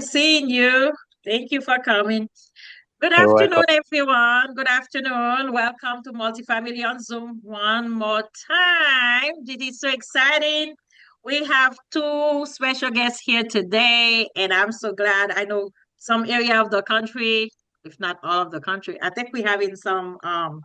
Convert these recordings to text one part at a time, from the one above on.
Seeing you. Thank you for coming. Good You're afternoon, welcome. everyone. Good afternoon. Welcome to Multifamily on Zoom one more time. This is so exciting. We have two special guests here today, and I'm so glad. I know some area of the country, if not all of the country. I think we're having some how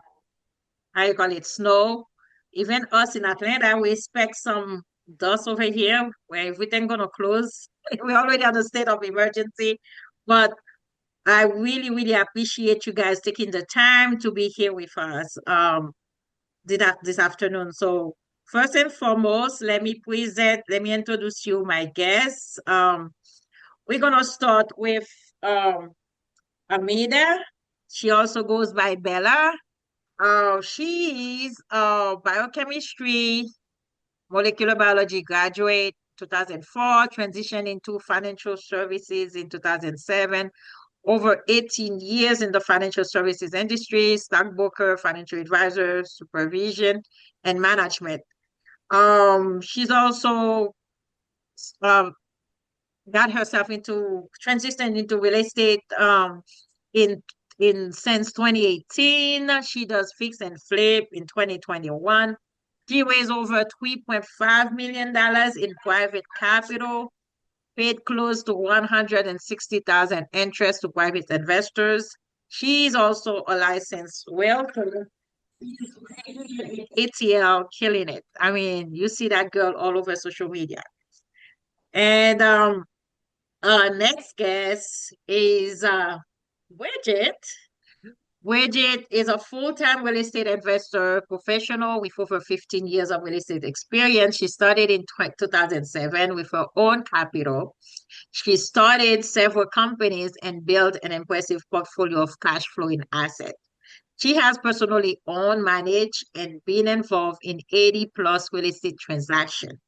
you call it, snow. Even us in Atlanta, we expect some dust over here where everything gonna close. We already on the state of emergency, but I really, really appreciate you guys taking the time to be here with us this afternoon. So first and foremost, let me introduce you my guests. We're gonna start with um Amida. She also goes by Bella. She is a biochemistry, molecular biology graduate, 2004, transitioned into financial services in 2007. Over 18 years in the financial services industry, stockbroker, financial advisor, supervision, and management. She's also um, got herself into transitioned into real estate in since 2018. She does fix and flip in 2021. She raised over $3.5 million in private capital, paid close to 160,000 interest to private investors. She's also a licensed realtor, ATL, killing it. I mean, you see that girl all over social media. And our next guest is Bridget. Bridget is a full-time real estate investor professional with over 15 years of real estate experience. She started in 2007 with her own capital. She started several companies and built an impressive portfolio of cash flowing assets. She has personally owned, managed, and been involved in 80 plus real estate transactions.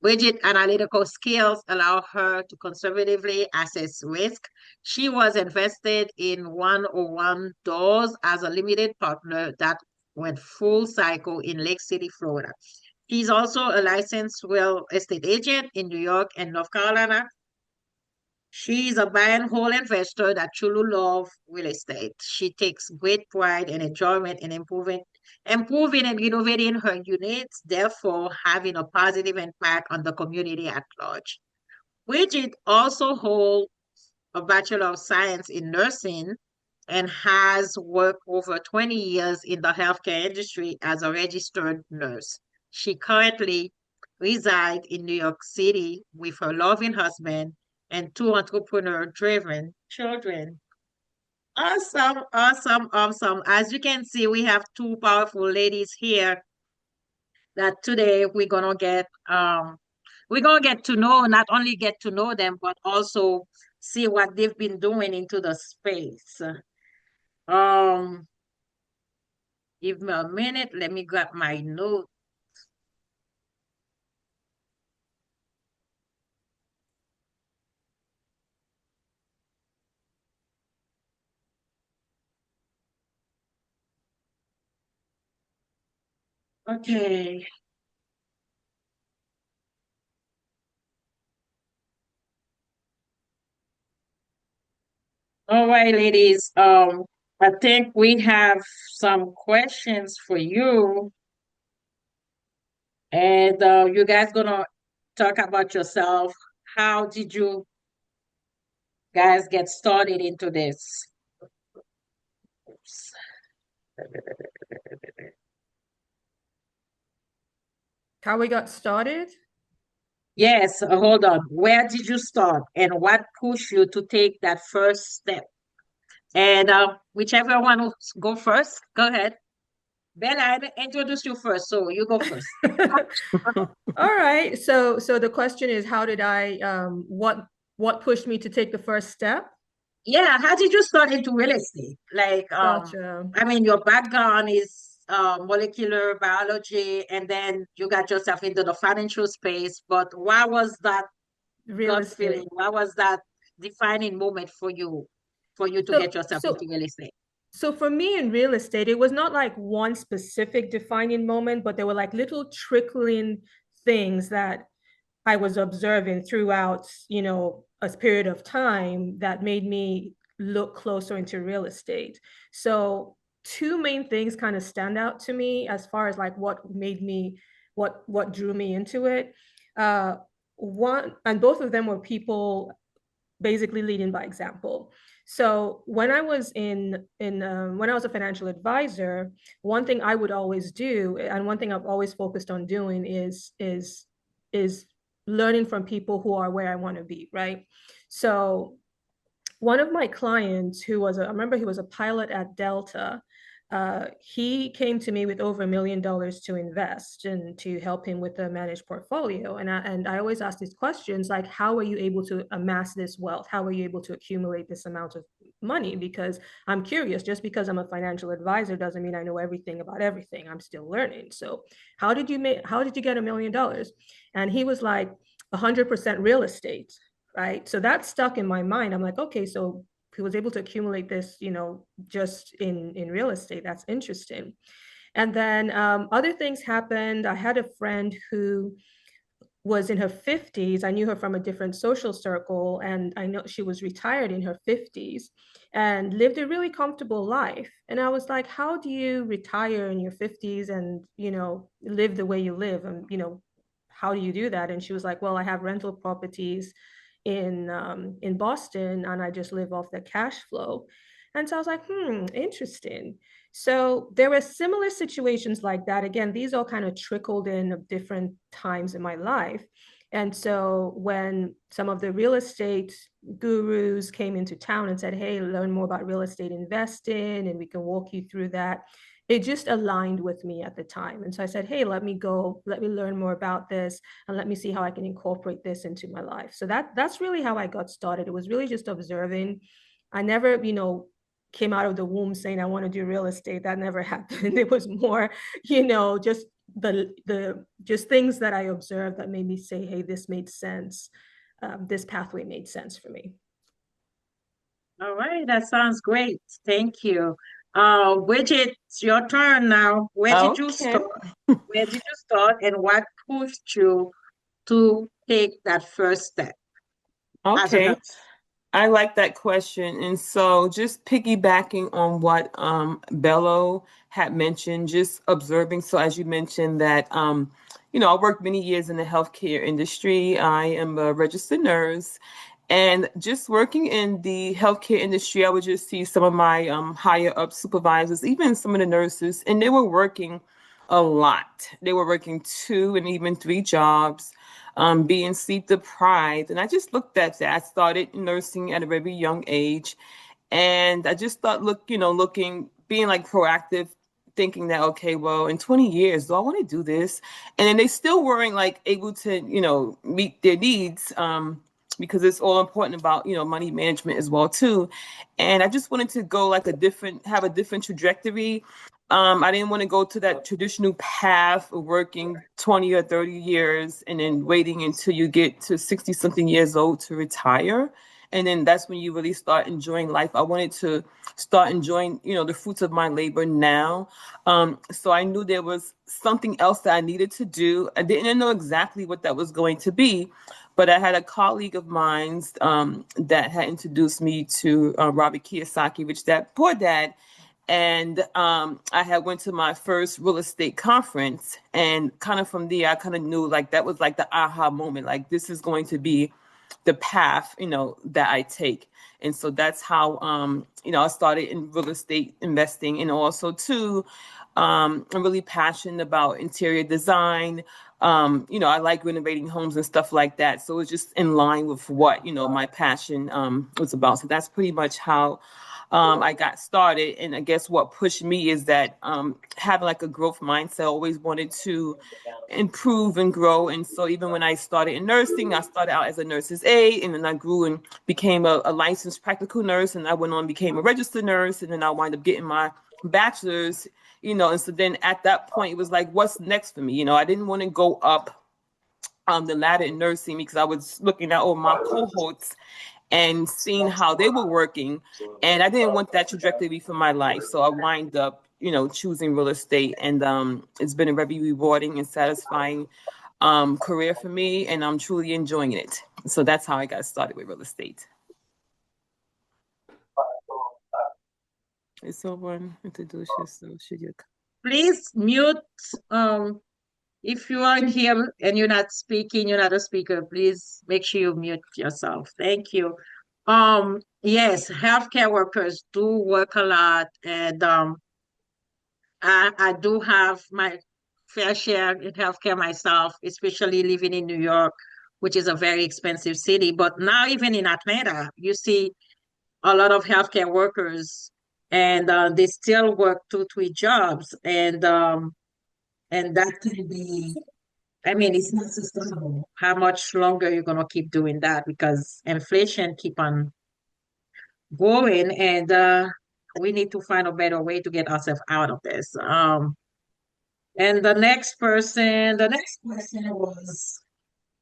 Bridget analytical skills allow her to conservatively assess risk. She was invested in 101 doors as a limited partner that went full cycle in Lake City, Florida. She's also a licensed real estate agent in New York and North Carolina. She's a buy and hold investor that truly loves real estate. She takes great pride and enjoyment in improving and renovating her units, therefore having a positive impact on the community at large. Bridget also holds a Bachelor of Science in Nursing and has worked over 20 years in the healthcare industry as a registered nurse. She currently resides in New York City with her loving husband and two entrepreneur-driven children. Awesome, awesome, awesome. As you can see, we have two powerful ladies here that today we're gonna get to know, not only get to know them, but also see what they've been doing into the space. Um, give me a minute, let me grab my note. Okay. All right, ladies. I think we have some questions for you, and you guys gonna talk about yourself. How did you guys get started into this? Oops. How we got started? Yes, hold on. Where did you start, and what pushed you to take that first step? And whichever one will go first, go ahead. Bella, I introduced you first, so you go first. All right. So the question is, how did I what pushed me to take the first step? Yeah, how did you start into real estate? Like, Gotcha. I mean, your background is molecular biology, and then you got yourself into the financial space. But why was that Real gut feeling? estate. Why was that defining moment for you to get So yourself into so real estate? so for me in real estate, it was not like one specific defining moment, but there were like little trickling things that I was observing throughout, a period of time that made me look closer into real estate. So two main things kind of stand out to me as far as like what drew me into it. Uh, One, and both of them were people basically leading by example. So when I was when I was a financial advisor, one thing I would always do, and one thing I've always focused on doing is learning from people who are where I want to be, right? So one of my clients I remember he was a pilot at Delta. He came to me with over $1 million to invest and to help him with a managed portfolio. And I always ask these questions like, how are you able to amass this wealth? How are you able to accumulate this amount of money? Because I'm curious, just because I'm a financial advisor doesn't mean I know everything about everything. I'm still learning. So how did you get $1 million? And he was like, 100% real estate, right? So that stuck in my mind. I'm like, okay, so he was able to accumulate this, just in real estate. That's interesting. And then other things happened. I had a friend who was in her 50s. I knew her from a different social circle, and I know she was retired in her 50s and lived a really comfortable life. And I was like, how do you retire in your 50s and, live the way you live? And, how do you do that? And she was like, well, I have rental properties in Boston, and I just live off the cash flow. And so I was like, interesting. So there were similar situations like that. Again, these all kind of trickled in of different times in my life. And so when some of the real estate gurus came into town and said, hey, learn more about real estate investing, and we can walk you through that, it just aligned with me at the time. And so I said, hey, let me learn more about this, and let me see how I can incorporate this into my life. So that's really how I got started. It was really just observing. I never, came out of the womb saying I want to do real estate. That never happened. It was more, just the just things that I observed that made me say, hey, this made sense. This pathway made sense for me. All right, that sounds great. Thank you. Bridget, it's your turn now. Where did you Okay. start? Where did you start, and what pushed you to take that first step as a Okay. nurse? I like that question. And so just piggybacking on what Bello had mentioned, just observing. So as you mentioned that I worked many years in the healthcare industry. I am a registered nurse. And just working in the healthcare industry, I would just see some of my higher up supervisors, even some of the nurses, and they were working a lot. They were working 2 and even 3 jobs, being sleep deprived. And I just looked at that. I started nursing at a very young age. And I just thought, looking, being like proactive, thinking that, okay, well, in 20 years, do I want to do this? And then they still weren't like able to, meet their needs. Because it's all important about, money management as well too. And I just wanted to go like have a different trajectory. I didn't want to go to that traditional path of working 20 or 30 years and then waiting until you get to 60 something years old to retire. And then that's when you really start enjoying life. I wanted to start enjoying, the fruits of my labor now. So I knew there was something else that I needed to do. I didn't know exactly what that was going to be, but I had a colleague of mine that had introduced me to Robert Kiyosaki, Rich Dad Poor Dad. And I had went to my first real estate conference, and kind of from there, I kind of knew like that was like the aha moment. Like this is going to be the path, that I take. And so that's how, I started in real estate investing. And also too, I'm really passionate about interior design. I like renovating homes and stuff like that. So it's just in line with what, my passion was about. So that's pretty much how I got started. And I guess what pushed me is that having like a growth mindset, I always wanted to improve and grow. And so even when I started in nursing, I started out as a nurse's aide, and then I grew and became a licensed practical nurse, and I went on became a registered nurse, and then I wound up getting my bachelor's, and so then at that point it was like, what's next for me? I didn't want to go up the ladder in nursing because I was looking at all my cohorts and seeing how they were working. And I didn't want that trajectory for my life. So I wind up, choosing real estate. And it's been a very rewarding and satisfying career for me, and I'm truly enjoying it. So that's how I got started with real estate. It's over. Introduce yourself. Should you? Please mute. If you are here and you're not speaking, you're not a speaker, please make sure you mute yourself. Thank you. Yes, healthcare workers do work a lot, and I do have my fair share in healthcare myself, especially living in New York, which is a very expensive city. But now, even in Atlanta, you see a lot of healthcare workers, and they still work 2, 3 jobs, and that can be. I mean, it's not sustainable. How much longer you're gonna keep doing that because inflation keep on going, and we need to find a better way to get ourselves out of this. And the next person was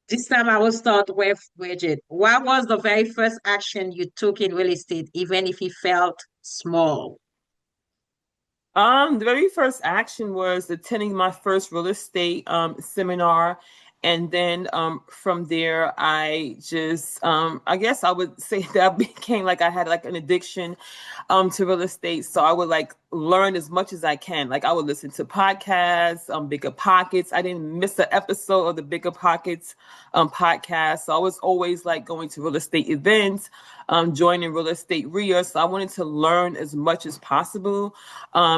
this time I will start with Bridget. What was the very first action you took in real estate, even if it felt small? The very first action was attending my first real estate seminar. And then from there, I just, I guess I would say that I became like I had like an addiction to real estate. So I would like learn as much as I can. Like I would listen to podcasts, Bigger Pockets. I didn't miss an episode of the Bigger Pockets podcast. So I was always like going to real estate events, joining real estate RIA. So I wanted to learn as much as possible.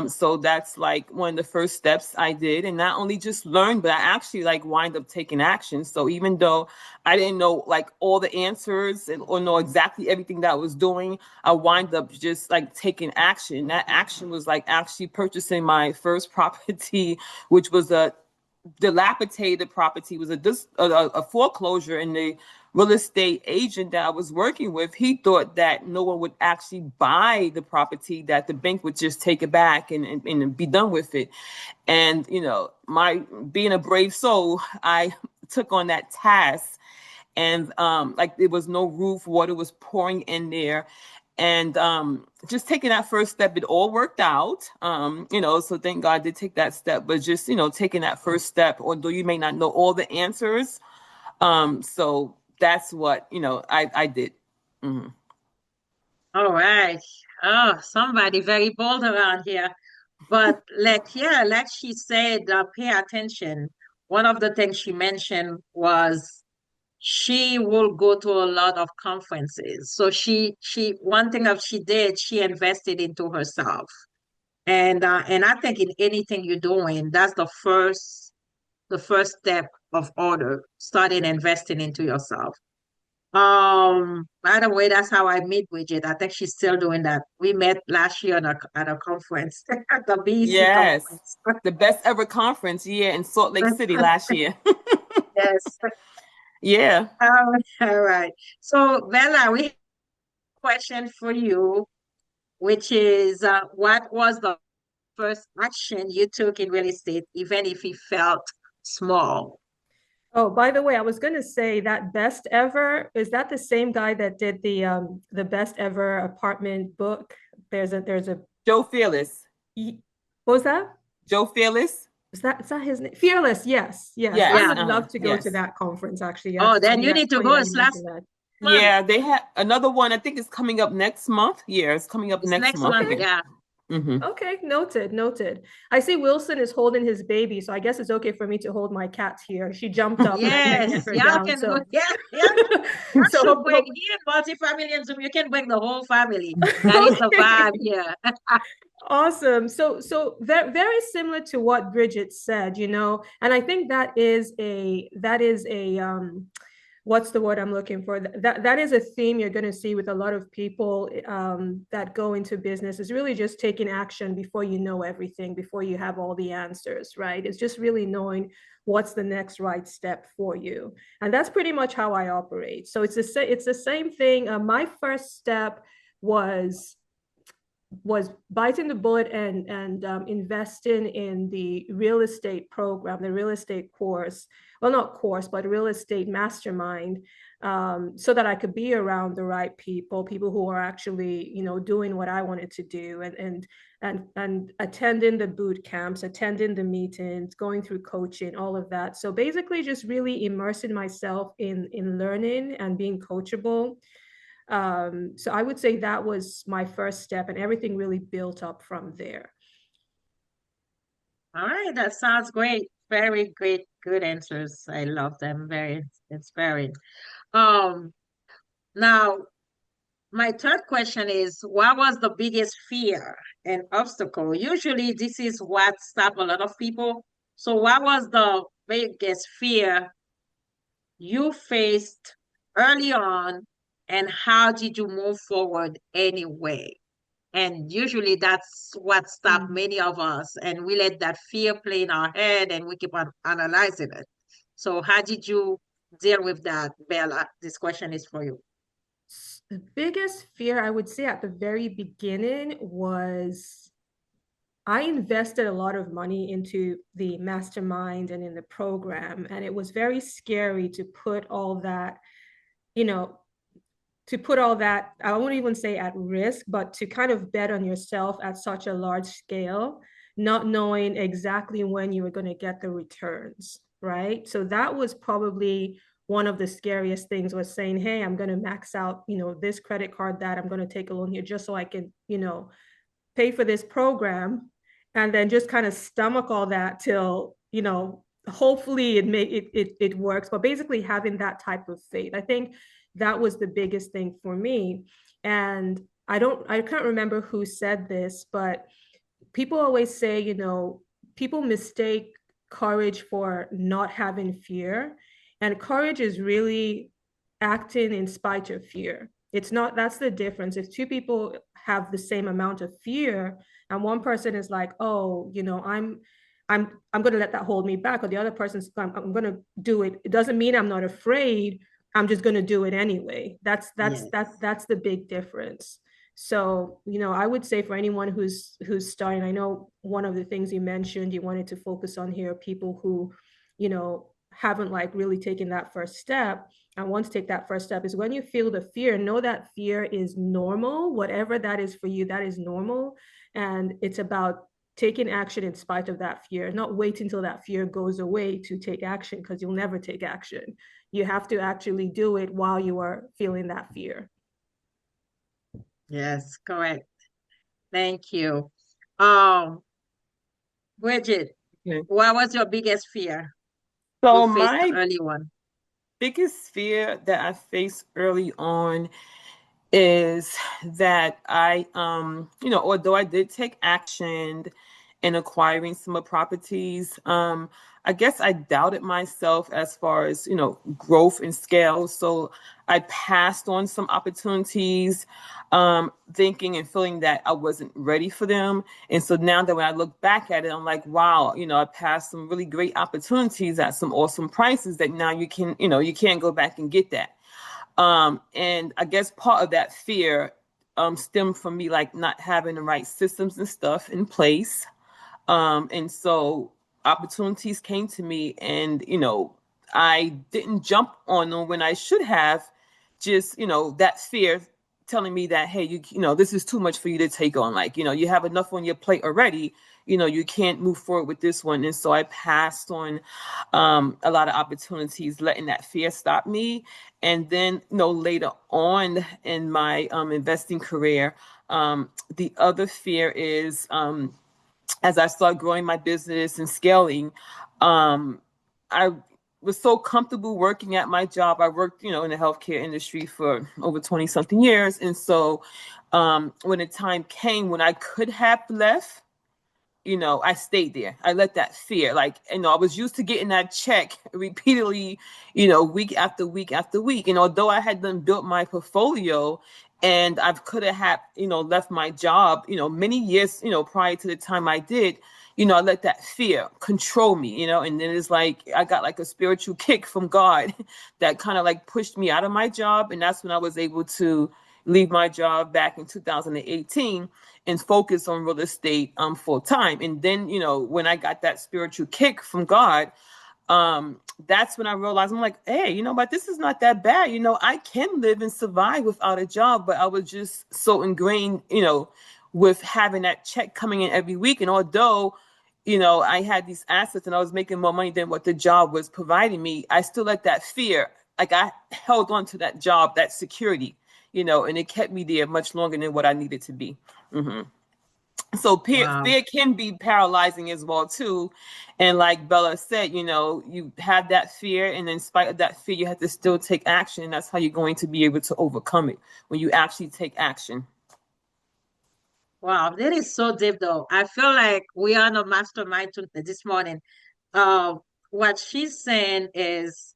So that's like one of the first steps I did. And not only just learn, but I actually like wind up taking action. So even though I didn't know like all the answers or know exactly everything that I was doing, I wind up just like taking action. That action was like actually purchasing my first property, which was a dilapidated property, was a foreclosure, and the real estate agent that I was working with, he thought that no one would actually buy the property, that the bank would just take it back and be done with it. And, you know, my being a brave soul, I took on that task. And like there was no roof, water was pouring in there. And just taking that first step, it all worked out. So thank God I did take that step, but just, taking that first step, although you may not know all the answers. So that's what, I did. Mm-hmm. All right. Oh, somebody very bold around here. But like she said, pay attention. One of the things she mentioned was she will go to a lot of conferences. So she one thing that she did, she invested into herself. And I think in anything you're doing, that's the first step of order, starting investing into yourself. By the way, that's how I meet Bridget. I think she's still doing that. We met last year at a conference, at the BEC Yes. conference. The best ever conference, in Salt Lake City last year. Yes. Yeah. All right. So, Bella, we have a question for you, which is what was the first action you took in real estate, even if it felt small? Oh, by the way, I was going to say that best ever, is that the same guy that did the best ever apartment book? There's a Joe Fearless. what was that? Joe Fearless. Is that his name? Fearless, yes. Yes. I would Yeah. love to go to Yes. that conference, actually. Oh, That's then you need to funny go. that It's you last mentioned that. month. Yeah, they had another one. I think it's coming up next month. Yeah, it's coming up It's next next month month. Okay. again. Yeah. Mm-hmm. Okay, noted. I see Wilson is holding his baby, so I guess it's okay for me to hold my cat here. She jumped up and I can't get Yes. her Y'all down. can go. So Yeah. Yeah. You should so bring here multifamily on Zoom. You can bring the whole family. That is the okay. vibe here. Awesome. So very similar to what Bridget said, and I think that is a what's the word I'm looking for? That is a theme you're going to see with a lot of people that go into business, is really just taking action before you know everything, before you have all the answers, right? It's just really knowing what's the next right step for you. And that's pretty much how I operate. So it's the same thing. My first step was was biting the bullet and investing in the real estate program, the real estate course. Well, not course, but real estate mastermind, so that I could be around the right people, people who are actually, doing what I wanted to do, and attending the boot camps, attending the meetings, going through coaching, all of that. So basically, just really immersing myself in learning and being coachable. So I would say that was my first step, and everything really built up from there. All right, that sounds great. Very great, good answers. I love them. Very inspiring. Um, Now, my third question is, what was the biggest fear and obstacle? Usually, this is what stops a lot of people. So, what was the biggest fear you faced early on, and how did you move forward anyway? And usually that's what stops Mm. many of us, and we let that fear play in our head and we keep on analyzing it. So, how did you deal with that, Bella? This question is for you. The biggest fear I would say at the very beginning was I invested a lot of money into the mastermind and in the program, and it was very scary to put all that, you know, I won't even say at risk, but to kind of bet on yourself at such a large scale, not knowing exactly when you were going to get the returns, right? So that was probably one of the scariest things, was saying, hey, I'm going to max out, this credit card, that I'm going to take a loan here just so I can, pay for this program, and then just kind of stomach all that till, hopefully it works. But basically having that type of faith, I think that was the biggest thing for me. And I can't remember who said this, but people always say, people mistake courage for not having fear. And courage is really acting in spite of fear. It's not, that's the difference. If two people have the same amount of fear, and one person is like, oh, I'm going to let that hold me back, or the other person's, I'm going to do it. It doesn't mean I'm not afraid. I'm just going to do it anyway. Yes. That's the big difference. So, I would say for anyone who's starting, I know one of the things you mentioned you wanted to focus on here, people who, haven't like really taken that first step and want to take that first step, is when you feel the fear, know that fear is normal. Whatever that is for you, that is normal. And it's about taking action in spite of that fear, not waiting until that fear goes away to take action, because you'll never take action. You have to actually do it while you are feeling that fear. Yes, correct. Thank you. Um, Bridget, Okay. what was your biggest fear you So faced my early on? biggest fear that I faced early on is that although I did take action in acquiring some of properties, I guess I doubted myself as far as, growth and scale. So I passed on some opportunities, thinking and feeling that I wasn't ready for them. And so now that when I look back at it, I'm like, wow, I passed some really great opportunities at some awesome prices that now you can't go back and get that. And I guess part of that fear stemmed from me like not having the right systems and stuff in place. And so opportunities came to me, and I didn't jump on them when I should have. Just that fear telling me that, hey, this is too much for you to take on. Like, you have enough on your plate already. You can't move forward with this one. And so I passed on a lot of opportunities, letting that fear stop me. And then, later on in my investing career, the other fear is, as I started growing my business and scaling, I was so comfortable working at my job. I worked, in the healthcare industry for over 20 something years. And so when the time came when I could have left, I stayed there. I let that fear, like, I was used to getting that check repeatedly, week after week after week. And although I had then built my portfolio and I could have had, left my job, many years, prior to the time I did, I let that fear control me, and then it's like I got like a spiritual kick from God that kind of like pushed me out of my job. And that's when I was able to, leave my job back in 2018 and focus on real estate full time. And then, when I got that spiritual kick from God, that's when I realized, I'm like, hey, but this is not that bad. I can live and survive without a job, but I was just so ingrained, with having that check coming in every week. And although, I had these assets and I was making more money than what the job was providing me, I still let that fear, like I held on to that job, that security, and it kept me there much longer than what I needed to be. Mm-hmm. So fear can be paralyzing as well too. And like Bella said, you have that fear, and in spite of that fear, you have to still take action. And that's how you're going to be able to overcome it, when you actually take action. Wow, that is so deep though. I feel like we are on a mastermind this morning. What she's saying is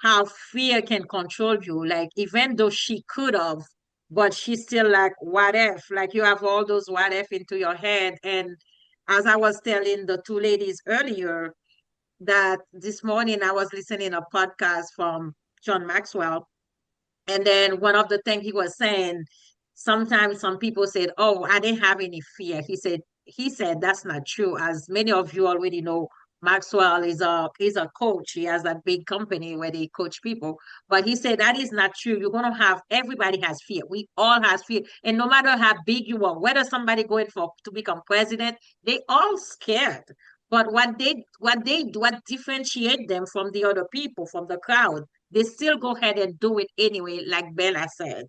how fear can control you. Like, even though she could have, but she's still like, what if? Like, you have all those what if into your head. And as I was telling the two ladies earlier, that this morning I was listening a podcast from John Maxwell, and then one of the things he was saying, sometimes some people said, "Oh, I didn't have any fear." He said that's not true. As many of you already know, Maxwell is a coach. He has a big company where they coach people. But he said that is not true. You're gonna have everybody has fear. We all has fear. And no matter how big you are, whether somebody going for to become president, they all scared. But what differentiate them from the other people, from the crowd, they still go ahead and do it anyway, like Bella said.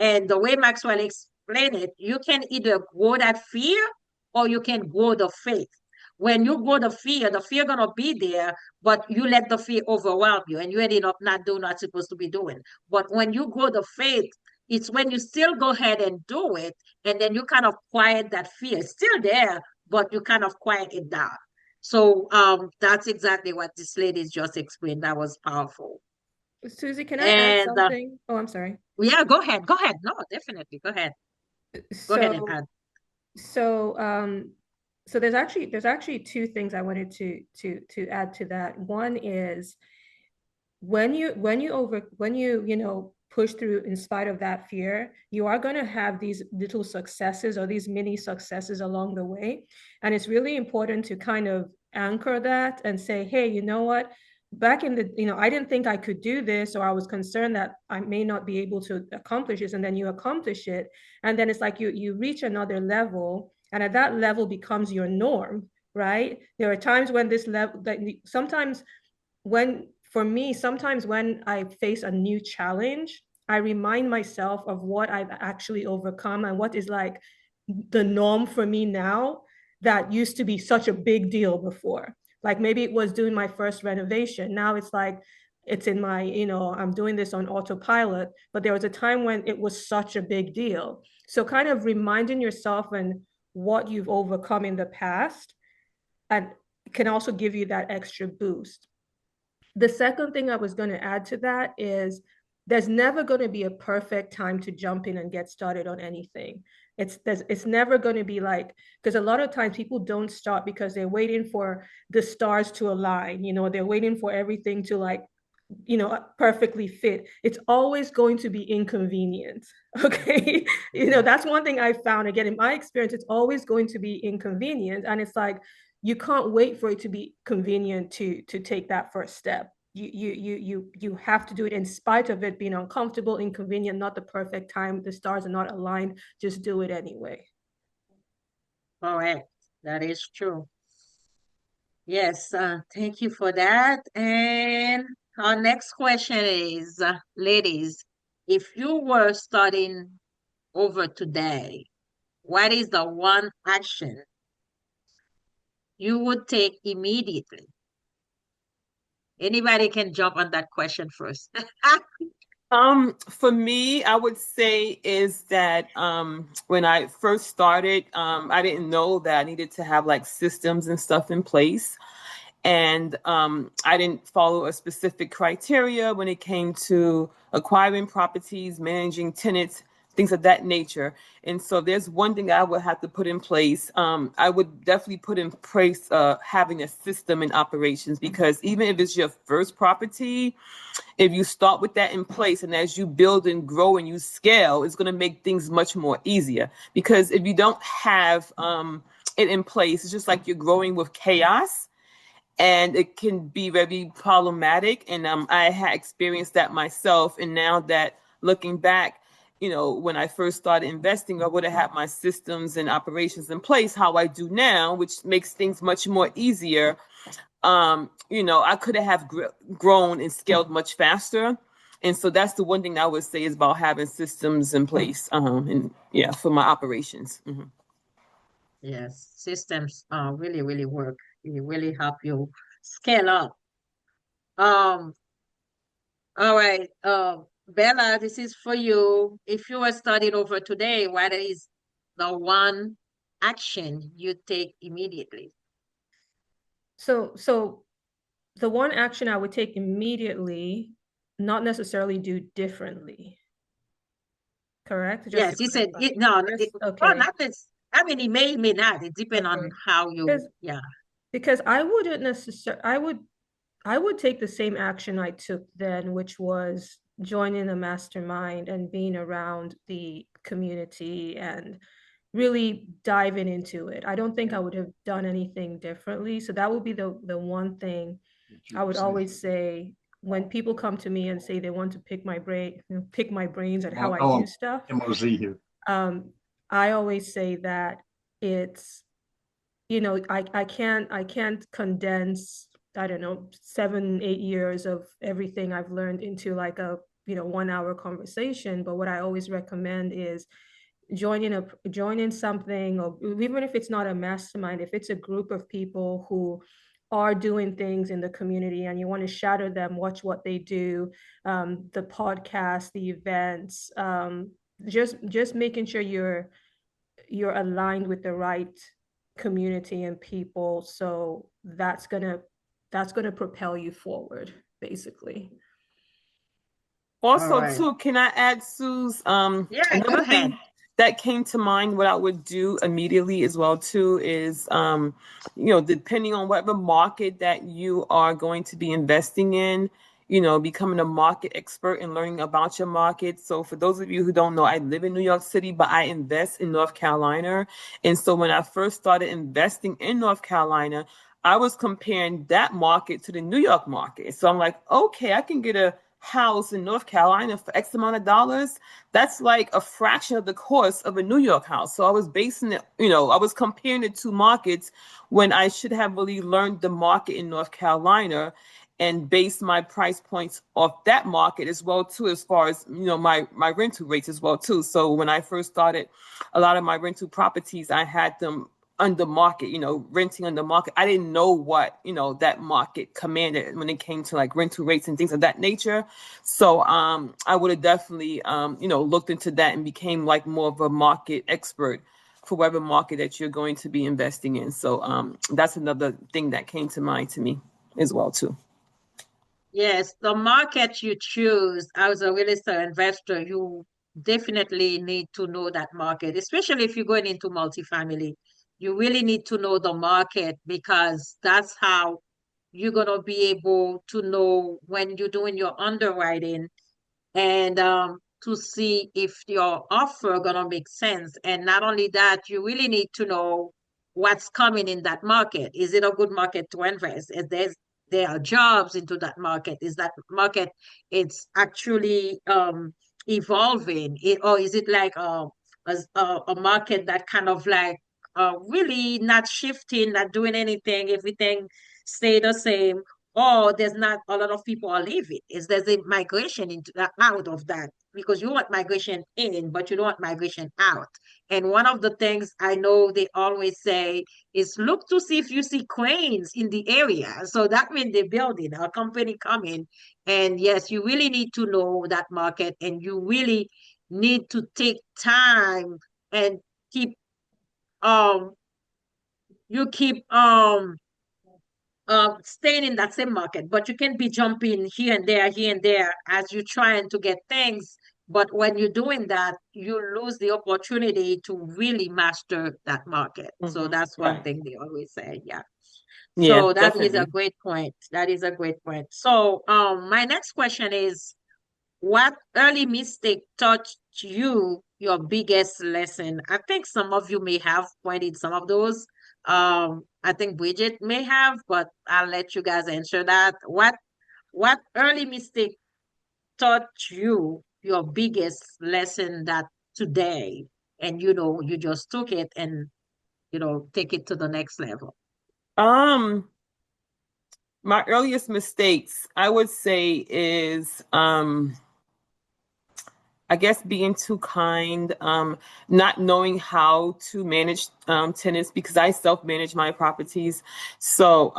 And the way Maxwell explained it, you can either grow that fear or you can grow the faith. When you grow the fear gonna be there, but you let the fear overwhelm you and you ended up not doing what you're supposed to be doing. But when you grow the faith, it's when you still go ahead and do it, and then you kind of quiet that fear. It's still there, but you kind of quiet it down. So that's exactly what this lady just explained. That was powerful. Susie, can I add And something? Oh, I'm sorry. yeah, go ahead. Go ahead. No, definitely. Go ahead. Go ahead and So, add. so, um, so there's actually two things I wanted to add to that. One is when you push through in spite of that fear, you are going to have these little successes or these mini successes along the way. And it's really important to kind of anchor that and say, hey, you know what? Back in I didn't think I could do this, or I was concerned that I may not be able to accomplish this, and then you accomplish it. And then it's like you reach another level, and at that level becomes your norm, right? There are times when this level that sometimes when for me, sometimes when I face a new challenge, I remind myself of what I've actually overcome and what is like the norm for me now that used to be such a big deal before. Like maybe it was doing my first renovation. Now it's like it's in my, I'm doing this on autopilot, but there was a time when it was such a big deal. So kind of reminding yourself and what you've overcome in the past and can also give you that extra boost. The second thing I was going to add to that is there's never going to be a perfect time to jump in and get started on anything. It's never going to be like, because a lot of times people don't start because they're waiting for the stars to align, they're waiting for everything to like, perfectly fit. It's always going to be inconvenient. Okay. That's one thing I found. Again, in my experience, it's always going to be inconvenient. And it's like you can't wait for it to be convenient to take that first step. You have to do it in spite of it being uncomfortable, inconvenient, not the perfect time, the stars are not aligned. Just do it anyway. Correct. That is true. Yes, thank you for that. And our next question is, ladies, if you were starting over today, what is the one action you would take immediately? Anybody can jump on that question first. For me, I would say is that when I first started, I didn't know that I needed to have like systems and stuff in place. And I didn't follow a specific criteria when it came to acquiring properties, managing tenants, things of that nature. And so there's one thing I would have to put in place. I would definitely put in place having a system in operations, because even if it's your first property, if you start with that in place, and as you build and grow and you scale, it's going to make things much more easier. Because if you don't have it in place, it's just like you're growing with chaos, and it can be very problematic. And I had experienced that myself. And now that looking back, when I first started investing, I would have had my systems and operations in place how I do now, which makes things much more easier. I could have grown and scaled much faster. And so that's the one thing I would say is about having systems in place, and yeah, for my operations. Yes, systems really, really work. They really help you scale up. Um, all right, Bella, this is for you. If you were starting over today, what is the one action you take immediately? So the one action I would take immediately, not necessarily do differently, correct? Just to Yes, you said clarify. it, no, Just well, okay, not this. I mean, it may not. It depends on okay. how you, Because yeah. because I wouldn't necessarily, I would take the same action I took then, which was joining a mastermind and being around the community and really diving into it. I don't think I would have done anything differently. So that would be the one thing I would always say when people come to me and say they want to pick my brains at how I do stuff. MOZ here. I always say that it's, I can't condense, I don't know, 7, 8 years of everything I've learned into like a 1 hour conversation. But what I always recommend is joining something, or even if it's not a mastermind, if it's a group of people who are doing things in the community and you want to shadow them, watch what they do, the podcast, the events, just making sure you're aligned with the right community and people. So that's gonna propel you forward, basically. All Also, right. too, can I add, Suze? Yeah, go Another ahead. thing that came to mind, what I would do immediately as well, too, is, depending on whatever market that you are going to be investing in, becoming a market expert and learning about your market. So for those of you who don't know, I live in New York City, but I invest in North Carolina. And so when I first started investing in North Carolina, I was comparing that market to the New York market. So I'm like, okay, I can get a house in North Carolina for X amount of dollars. That's like a fraction of the cost of a New York house. So I was basing it, I was comparing the two markets when I should have really learned the market in North Carolina and base my price points off that market as well too, as far as my rental rates as well too. So when I first started, a lot of my rental properties, I had them under market, renting under market. I didn't know what, that market commanded when it came to like rental rates and things of that nature. So I would have definitely, looked into that and became like more of a market expert for whatever market that you're going to be investing in. So that's another thing that came to mind to me as well too. Yes, the market you choose as a real estate investor, you definitely need to know that market, especially if you're going into multifamily. You really need to know the market because that's how you're going to be able to know when you're doing your underwriting and to see if your offer gonna make sense. And not only that, you really need to know what's coming in that market. Is it a good market to invest? Is there are jobs into that market? Is that market it's actually evolving? Or is it like a market that kind of like really not shifting, not doing anything, everything stay the same? Or there's not a lot of people are leaving. Is there's a migration into out of that because you want migration in, but you don't want migration out. And one of the things I know they always say is look to see if you see cranes in the area. So that means they're building a company coming. And yes, you really need to know that market, and you really need to take time and keep um you keep staying in that same market, but you can be jumping here and there as you're trying to get things But when you're doing that, you lose the opportunity to really master that market. So that's one Right. thing they always say. Yeah. Yeah, So that is a definitely. great point. That is a great point. So my next question is, what early mistake taught you your biggest lesson? I think some of you may have pointed some of those. I think Bridget may have, but I'll let you guys answer that. What early mistake taught you your biggest lesson that today, and you just took it and take it to the next level? Um, my earliest mistakes, I would say, is I guess being too kind, not knowing how to manage tenants because I self-manage my properties. So,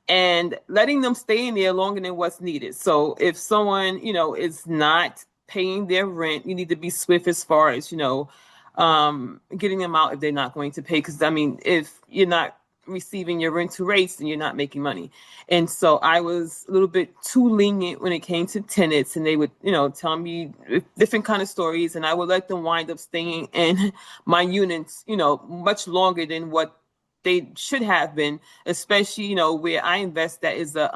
and letting them stay in there longer than what's needed. So if someone, is not paying their rent, you need to be swift as far as, getting them out if they're not going to pay. Because I mean, if you're not receiving your rental rates, then you're not making money. And so I was a little bit too lenient when it came to tenants, and they would, tell me different kind of stories, and I would let them wind up staying in my units, much longer than what they should have been, especially, where I invest, that is a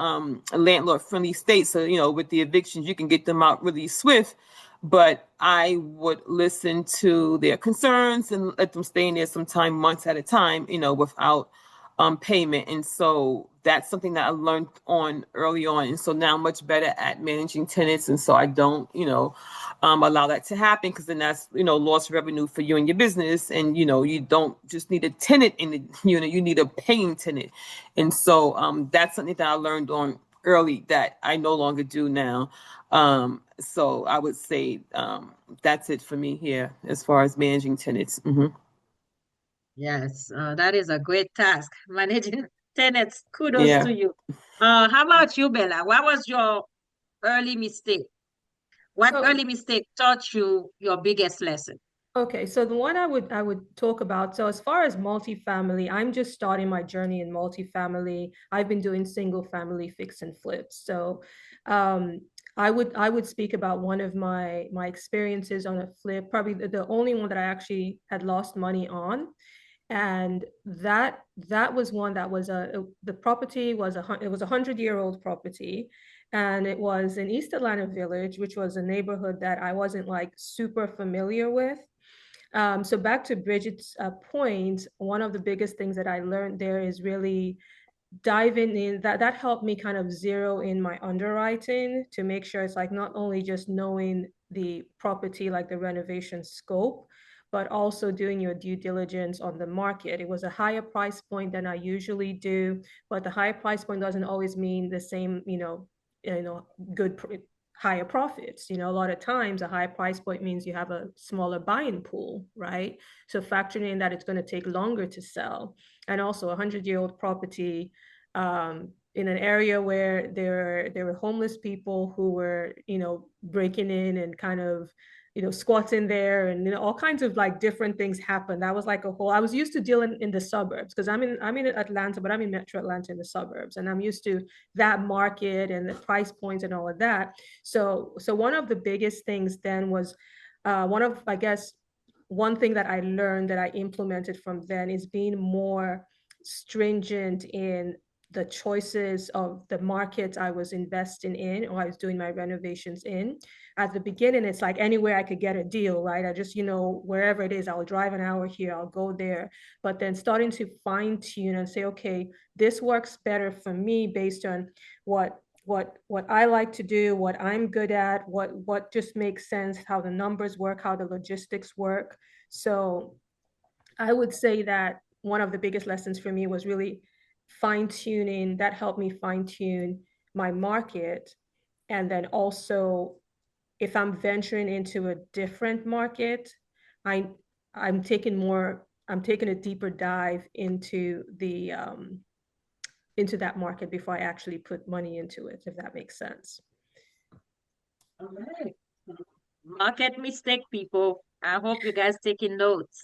landlord friendly state. So, with the evictions, you can get them out really swift. But I would listen to their concerns and let them stay in there sometime months at a time, without payment. And so that's something that I learned on early on. And so now I'm much better at managing tenants. And so I don't, allow that to happen, because then that's, lost revenue for you and your business. And, you don't just need a tenant in the unit, you need a paying tenant. And so that's something that I learned on early that I no longer do now. So I would say that's it for me here as far as managing tenants. Yes, that is a great task. Managing tenants, kudos Yeah. to you. How about you, Bella? What was your early mistake? What So early mistake taught you your biggest lesson? okay, so the one I would talk about. So as far as multifamily, I'm just starting my journey in multifamily. I've been doing single family fix and flips. So um, I would speak about one of my experiences on a flip, probably the only one that I actually had lost money on. And that was one that was the property was it was 100-year-old property, and it was in East Atlanta Village, which was a neighborhood that I wasn't like super familiar with. So back to Bridget's point, one of the biggest things that I learned there is really diving in. That helped me kind of zero in my underwriting to make sure it's like not only just knowing the property, like the renovation scope, but also doing your due diligence on the market. It was a higher price point than I usually do, but the higher price point doesn't always mean the same, good higher profits. A lot of times a higher price point means you have a smaller buying pool, right? So factoring in that it's going to take longer to sell, and also a 100-year-old property in an area where there were homeless people who were, breaking in and kind of, squatting there, and all kinds of like different things happened. That was like a whole. I was used to dealing in the suburbs because I'm in Atlanta, but I'm in Metro Atlanta in the suburbs, and I'm used to that market and the price points and all of that. So one of the biggest things then was one of, I guess, one thing that I learned that I implemented from then is being more stringent in the choices of the markets I was investing in or I was doing my renovations in. At the beginning, it's like anywhere I could get a deal, right? I just, wherever it is, I'll drive an hour here, I'll go there. But then starting to fine tune and say, okay, this works better for me based on what I like to do, what I'm good at, what just makes sense, how the numbers work, how the logistics work. So I would say that one of the biggest lessons for me was really fine tuning. That helped me fine tune my market. And then also, if I'm venturing into a different market, I I'm taking a deeper dive into that market before I actually put money into it, if that makes sense. All right. Market mistake, people. I hope you guys taking notes.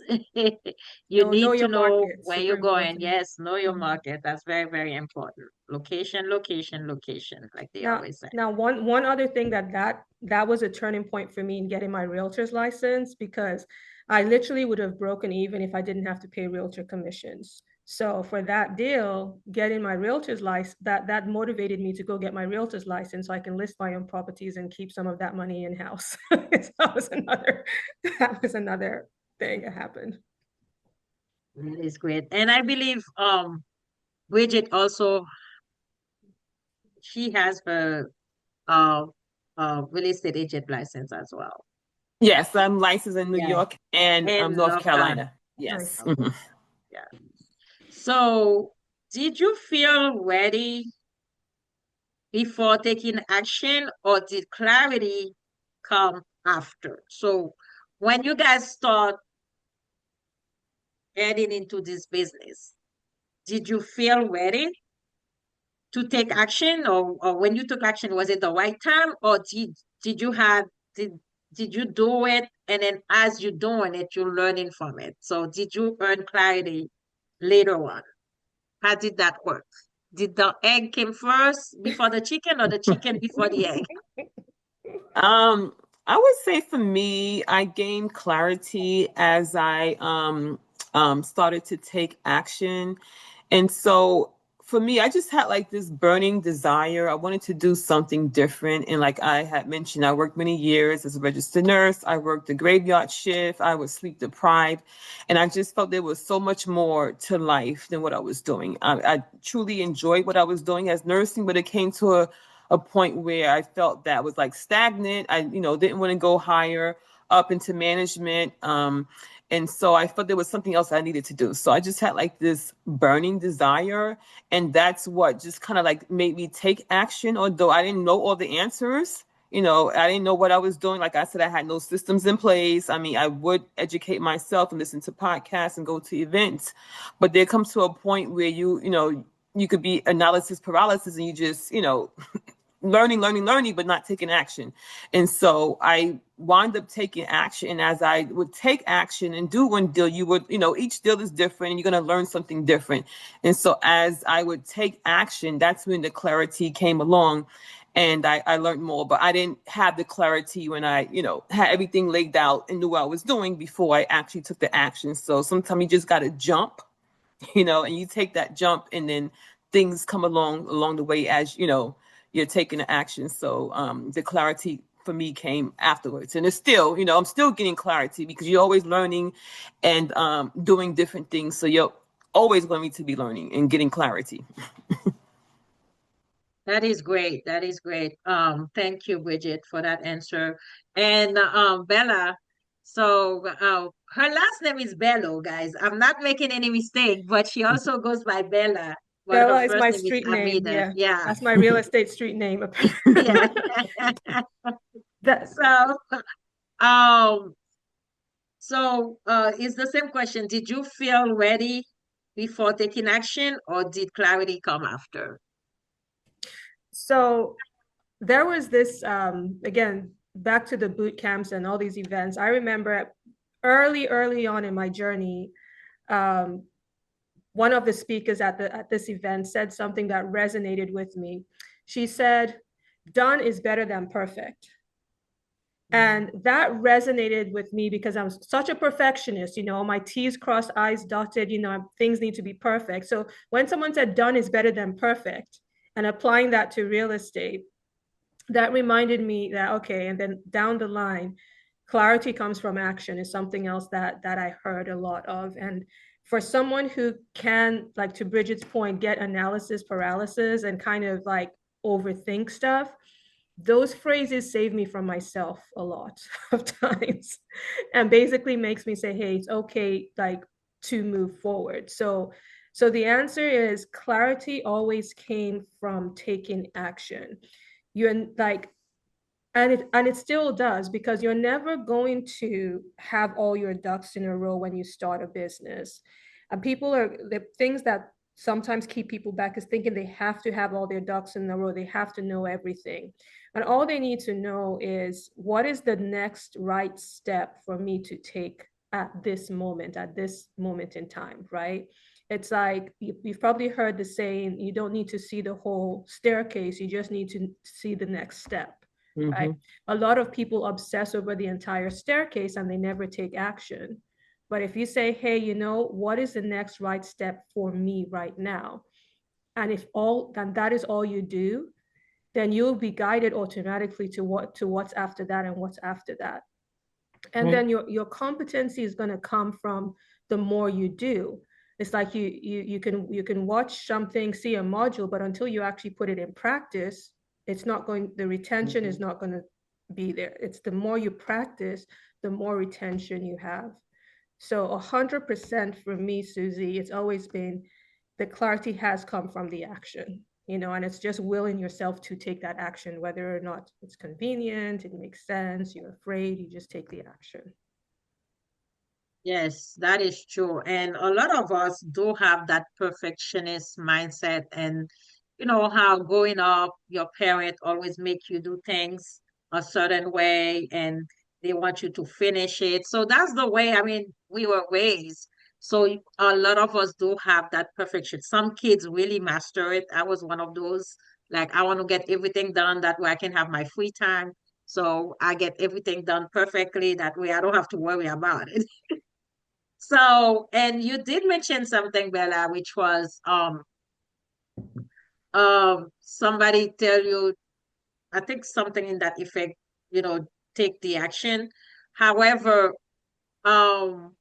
You Know need to your know market, where super you're going. important. Yes, know your Mhm. market. That's very, very important. Location, location, location, like they Now, always say. one other thing that was a turning point for me in getting my realtor's license, because I literally would have broken even if I didn't have to pay realtor commissions. So for that deal, getting my realtor's license, that motivated me to go get my realtor's license so I can list my own properties and keep some of that money in house. That was another thing that happened. That is great. And I believe Bridget also, she has her uh real estate agent license as well. Yes, I'm licensed in New Yeah. York and And North North Carolina. Carolina. Nice. Yes. Okay. Yeah. So did you feel ready before taking action, or did clarity come after? So when you guys start heading into this business, did you feel ready to take action, or when you took action, was it the right time, or did you have did you do it, and then as you're doing it, you're learning from it? So did you earn clarity later on? How did that work? Did the egg came first before the chicken, or the chicken before the egg? Um, I would say for me, I gained clarity as I started to take action. And so for me, I just had like this burning desire. I wanted to do something different. And like I had mentioned, I worked many years as a registered nurse. I worked the graveyard shift. I was sleep deprived. And I just felt there was so much more to life than what I was doing. I truly enjoyed what I was doing as nursing, but it came to a point where I felt that was like stagnant. I, didn't want to go higher up into management. And so I felt there was something else I needed to do. So I just had like this burning desire. And that's what just kind of like made me take action, although I didn't know all the answers. I didn't know what I was doing. Like I said, I had no systems in place. I mean, I would educate myself and listen to podcasts and go to events. But there comes to a point where you could be analysis paralysis and you just, learning, but not taking action. And so I wound up taking action. And as I would take action and do one deal, you would, each deal is different and you're going to learn something different. And so as I would take action, that's when the clarity came along. And I learned more, but I didn't have the clarity when I, had everything laid out and knew what I was doing before I actually took the action. So sometimes you just got to jump, and you take that jump and then things come along the way as, you're taking the action. So the clarity for me came afterwards. And it's still, I'm still getting clarity because you're always learning and doing different things. So you're always going to be learning and getting clarity. That is great. That is great. Thank you, Bridget, for that answer. And Bella, so her last name is Bello, guys. I'm not making any mistake, but she also goes by Bella, but her Bella is first my name is street name. Amida. Yeah, Yeah. that's my real estate street name. Yeah. That So, um, it's the same question. Did you feel ready before taking action, or did clarity come after? so there was this again, back to the boot camps and all these events. I remember early on in my journey, um, one of the speakers at this event said something that resonated with me. She said, "Done is better than perfect." And that resonated with me because I'm such a perfectionist, my T's crossed, I's dotted, things need to be perfect. So when someone said done is better than perfect and applying that to real estate, that reminded me that, okay, and then down the line, clarity comes from action is something else that I heard a lot of. And for someone who can, like to Bridget's point, get analysis paralysis and kind of like overthink stuff, those phrases save me from myself a lot of times and basically makes me say, hey, it's okay, like, to move forward. So the answer is clarity always came from taking action. You're like, and it still does, because you're never going to have all your ducks in a row when you start a business. And people are the things that sometimes keep people back is thinking they have to have all their ducks in a row. They have to know everything. And all they need to know is, what is the next right step for me to take at this moment in time, right? It's like you've probably heard the saying, you don't need to see the whole staircase, you just need to see the next step, right? A lot of people obsess over the entire staircase and they never take action. But if you say, hey, what is the next right step for me right now? And then that is all you do, then you'll be guided automatically to what's after that and what's after that. And then your competency is going to come from the more you do. It's like you can watch something, see a module, but until you actually put it in practice, the retention is not going to be there. It's the more you practice, the more retention you have. So 100% for me, Susie, it's always been the clarity has come from the action, and it's just willing yourself to take that action, whether or not it's convenient, it makes sense, you're afraid, you just take the action. Yes, that is true. And a lot of us do have that perfectionist mindset. And you know how growing up, your parent always make you do things a certain way and they want you to finish it. So that's the way, I mean, we were raised. So a lot of us do have that perfection. Some kids really master it. I was one of those. Like, I want to get everything done. That way I can have my free time. So I get everything done perfectly. That way I don't have to worry about it. So, and you did mention something, Bella, which was somebody tell you, I think something in that effect, take the action. However, um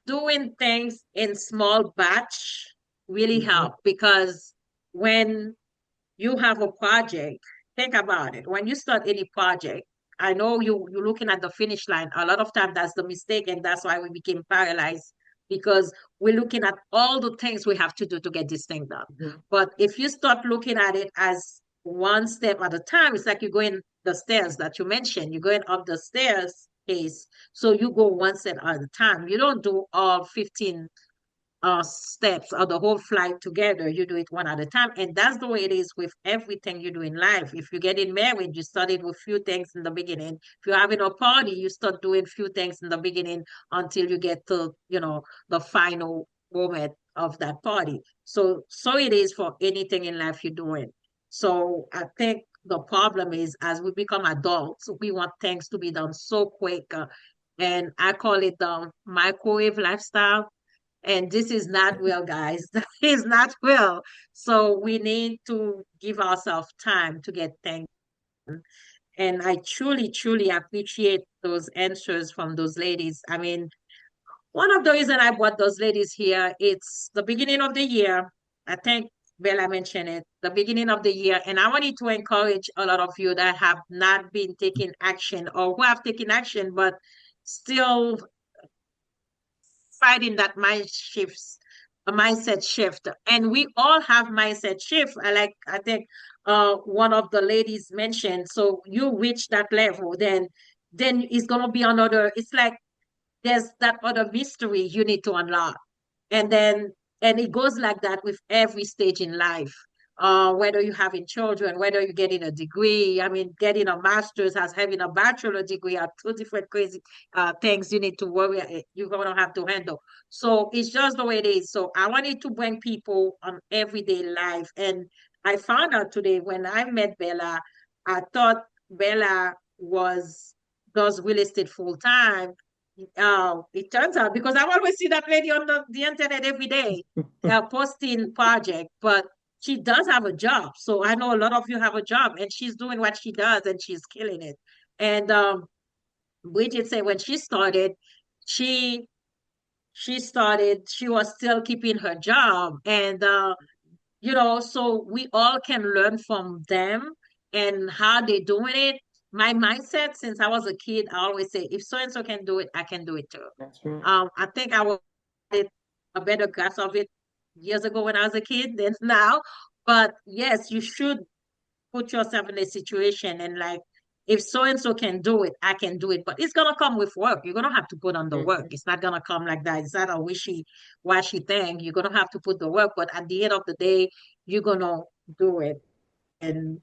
doing things in small batch really help, because when you have a project, think about it. When you start any project, I know you're looking at the finish line. A lot of time that's the mistake, and that's why we became paralyzed, because we're looking at all the things we have to do to get this thing done. But if you start looking at it as one step at a time, it's like you're going the stairs that you mentioned. You're going up the stairs case. So you go one step at a time. You don't do all 15 steps or the whole flight together. You do it one at a time. And that's the way it is with everything you do in life. If you're getting married, you started with few things in the beginning. If you're having a party, you start doing few things in the beginning until you get to, the final moment of that party. So it is for anything in life you're doing. So I think the problem is, as we become adults, we want things to be done so quick. And I call it the microwave lifestyle, and this is not real, guys. That is not real. So we need to give ourselves time to get things. And I truly, truly appreciate those answers from those ladies. I mean, one of the reasons I brought those ladies here, it's the beginning of the year. I think Bella mentioned it, the beginning of the year. And I wanted to encourage a lot of you that have not been taking action, or who have taken action, but still fighting that mindset shift. And we all have mindset shift. I think one of the ladies mentioned, so you reach that level, then it's gonna be another, it's like there's that other mystery you need to unlock. And it goes like that with every stage in life. Whether you're having children, whether you're getting a degree, I mean, getting a master's, as having a bachelor degree are two different crazy things you need to worry, you're gonna have to handle. So it's just the way it is. So I wanted to bring people on everyday life. And I found out today when I met Bella, I thought Bella was does real estate full time. It turns out, because I always see that lady on the internet every day, posting project, but she does have a job. So I know a lot of you have a job, and she's doing what she does, and she's killing it. And Bridget said when she started, she she was still keeping her job, and so we all can learn from them and how they doing it. My mindset since I was a kid, I always say, if so and so can do it, I can do it too. That's right. I think I will get a better grasp of it years ago when I was a kid than now. But yes, you should put yourself in a situation, and like if so and so can do it, I can do it. But it's gonna come with work. You're gonna have to put on the work. Mhm. It's not gonna come like that. It's not a wishy-washy thing. You're gonna have to put the work, but at the end of the day, you're gonna do it and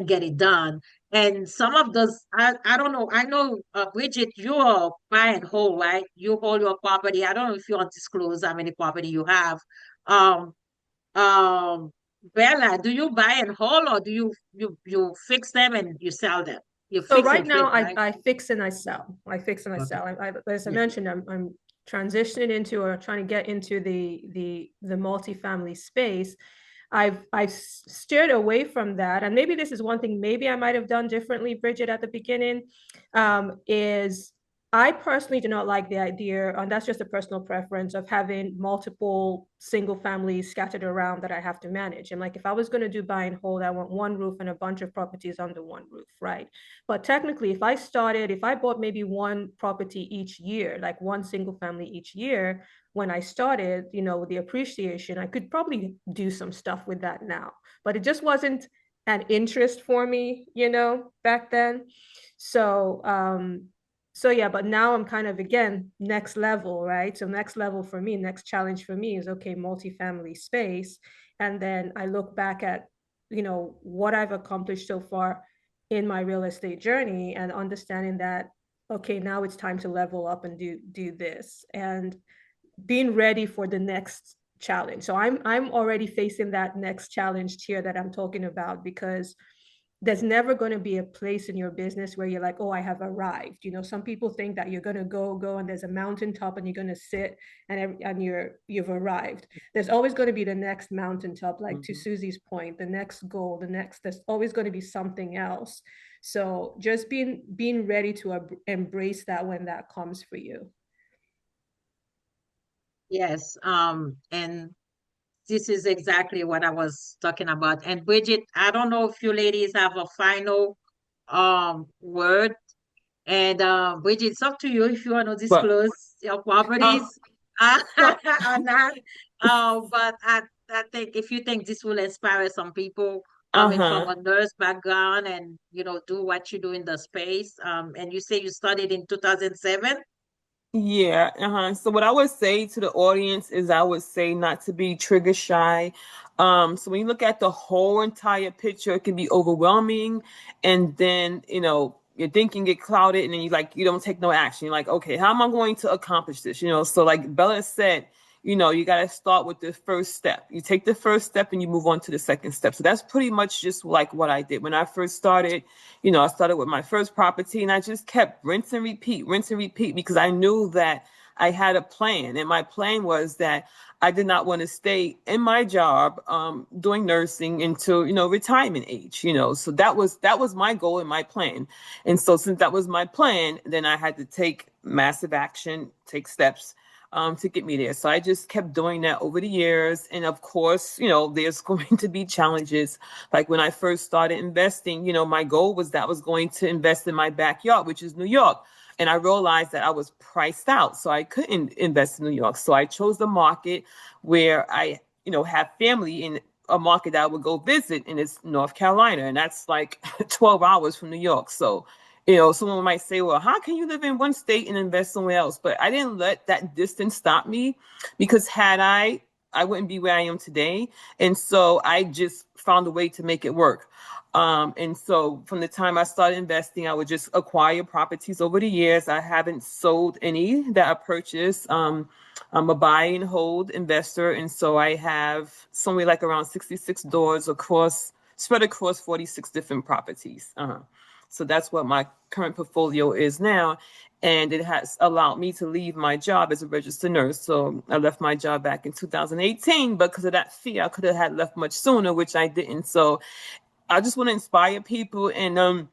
get it done. And some of those, I don't know. I know, Bridget, you are buy and hold, right? You hold your property. I don't know if you want to disclose how many property you have. Um, um, Bella, do you buy and hold, or do you fix them and you sell them? You So fix right and flip, now, right? I fix and I sell. I fix and I Okay. sell. As I Yeah. mentioned, I'm transitioning into or trying to get into the multifamily space. I've steered away from that, and maybe this is one thing maybe I might have done differently, Bridget, at the beginning. Is I personally do not like the idea, and that's just a personal preference of having multiple single families scattered around that I have to manage. And like if I was going to do buy and hold, I want one roof and a bunch of properties under one roof, right? But technically, if I bought maybe one property each year, like one single family each year, when I started, with the appreciation, I could probably do some stuff with that now. But it just wasn't an interest for me, back then. So, so yeah, but now I'm kind of again next level, right? So next level for me, next challenge for me is okay, multifamily space. And then I look back at, what I've accomplished so far in my real estate journey and understanding that okay, now it's time to level up and do this and being ready for the next challenge. So I'm already facing that next challenge here that I'm talking about because there's never going to be a place in your business where you're like, oh, I have arrived. Some people think that you're going to go and there's a mountaintop and you're going to sit and you've arrived. There's always going to be the next mountaintop, like to Mhm. Susie's point, the next goal, there's always going to be something else. So just being ready to embrace that when that comes for you. Yes. And this is exactly what I was talking about. And Bridget, I don't know if you ladies have a final word. And Bridget, it's up to you if you want to But disclose your um, properties so or not. But I think if you think this will inspire some people coming from uh-huh. a nurse background and do what you do in the space. And you say you studied in 2007. Yeah, uh-huh. So what I would say to the audience is I would say not to be trigger shy. So when you look at the whole entire picture, it can be overwhelming. And then, your thinking get clouded and then you don't take no action. You're like, okay, how am I going to accomplish this? So like Bella said, you got to start with the first step. You take the first step and you move on to the second step. So that's pretty much just like what I did when I first started. I started with my first property and I just kept rinse and repeat because I knew that I had a plan. And my plan was that I did not want to stay in my job doing nursing until, retirement age, So that was my goal and my plan. And so since that was my plan, then I had to take massive action, take steps to get me there. So I just kept doing that over the years. And of course, there's going to be challenges. Like when I first started investing, my goal was that I was going to invest in my backyard, which is New York. And I realized that I was priced out. So I couldn't invest in New York. So I chose the market where I, have family in a market that I would go visit, and it's North Carolina. And that's like 12 hours from New York. So someone might say, well, how can you live in one state and invest somewhere else? But I didn't let that distance stop me because had I wouldn't be where I am today. And so I just found a way to make it work. And so from the time I started investing, I would just acquire properties over the years. I haven't sold any that I purchased. I'm a buy and hold investor. And so I have somewhere like around 66 doors spread across 46 different properties. So that's what my current portfolio is now. And it has allowed me to leave my job as a registered nurse. So I left my job back in 2018, but because of that fee, I could have had left much sooner, which I didn't. So I just want to inspire people. And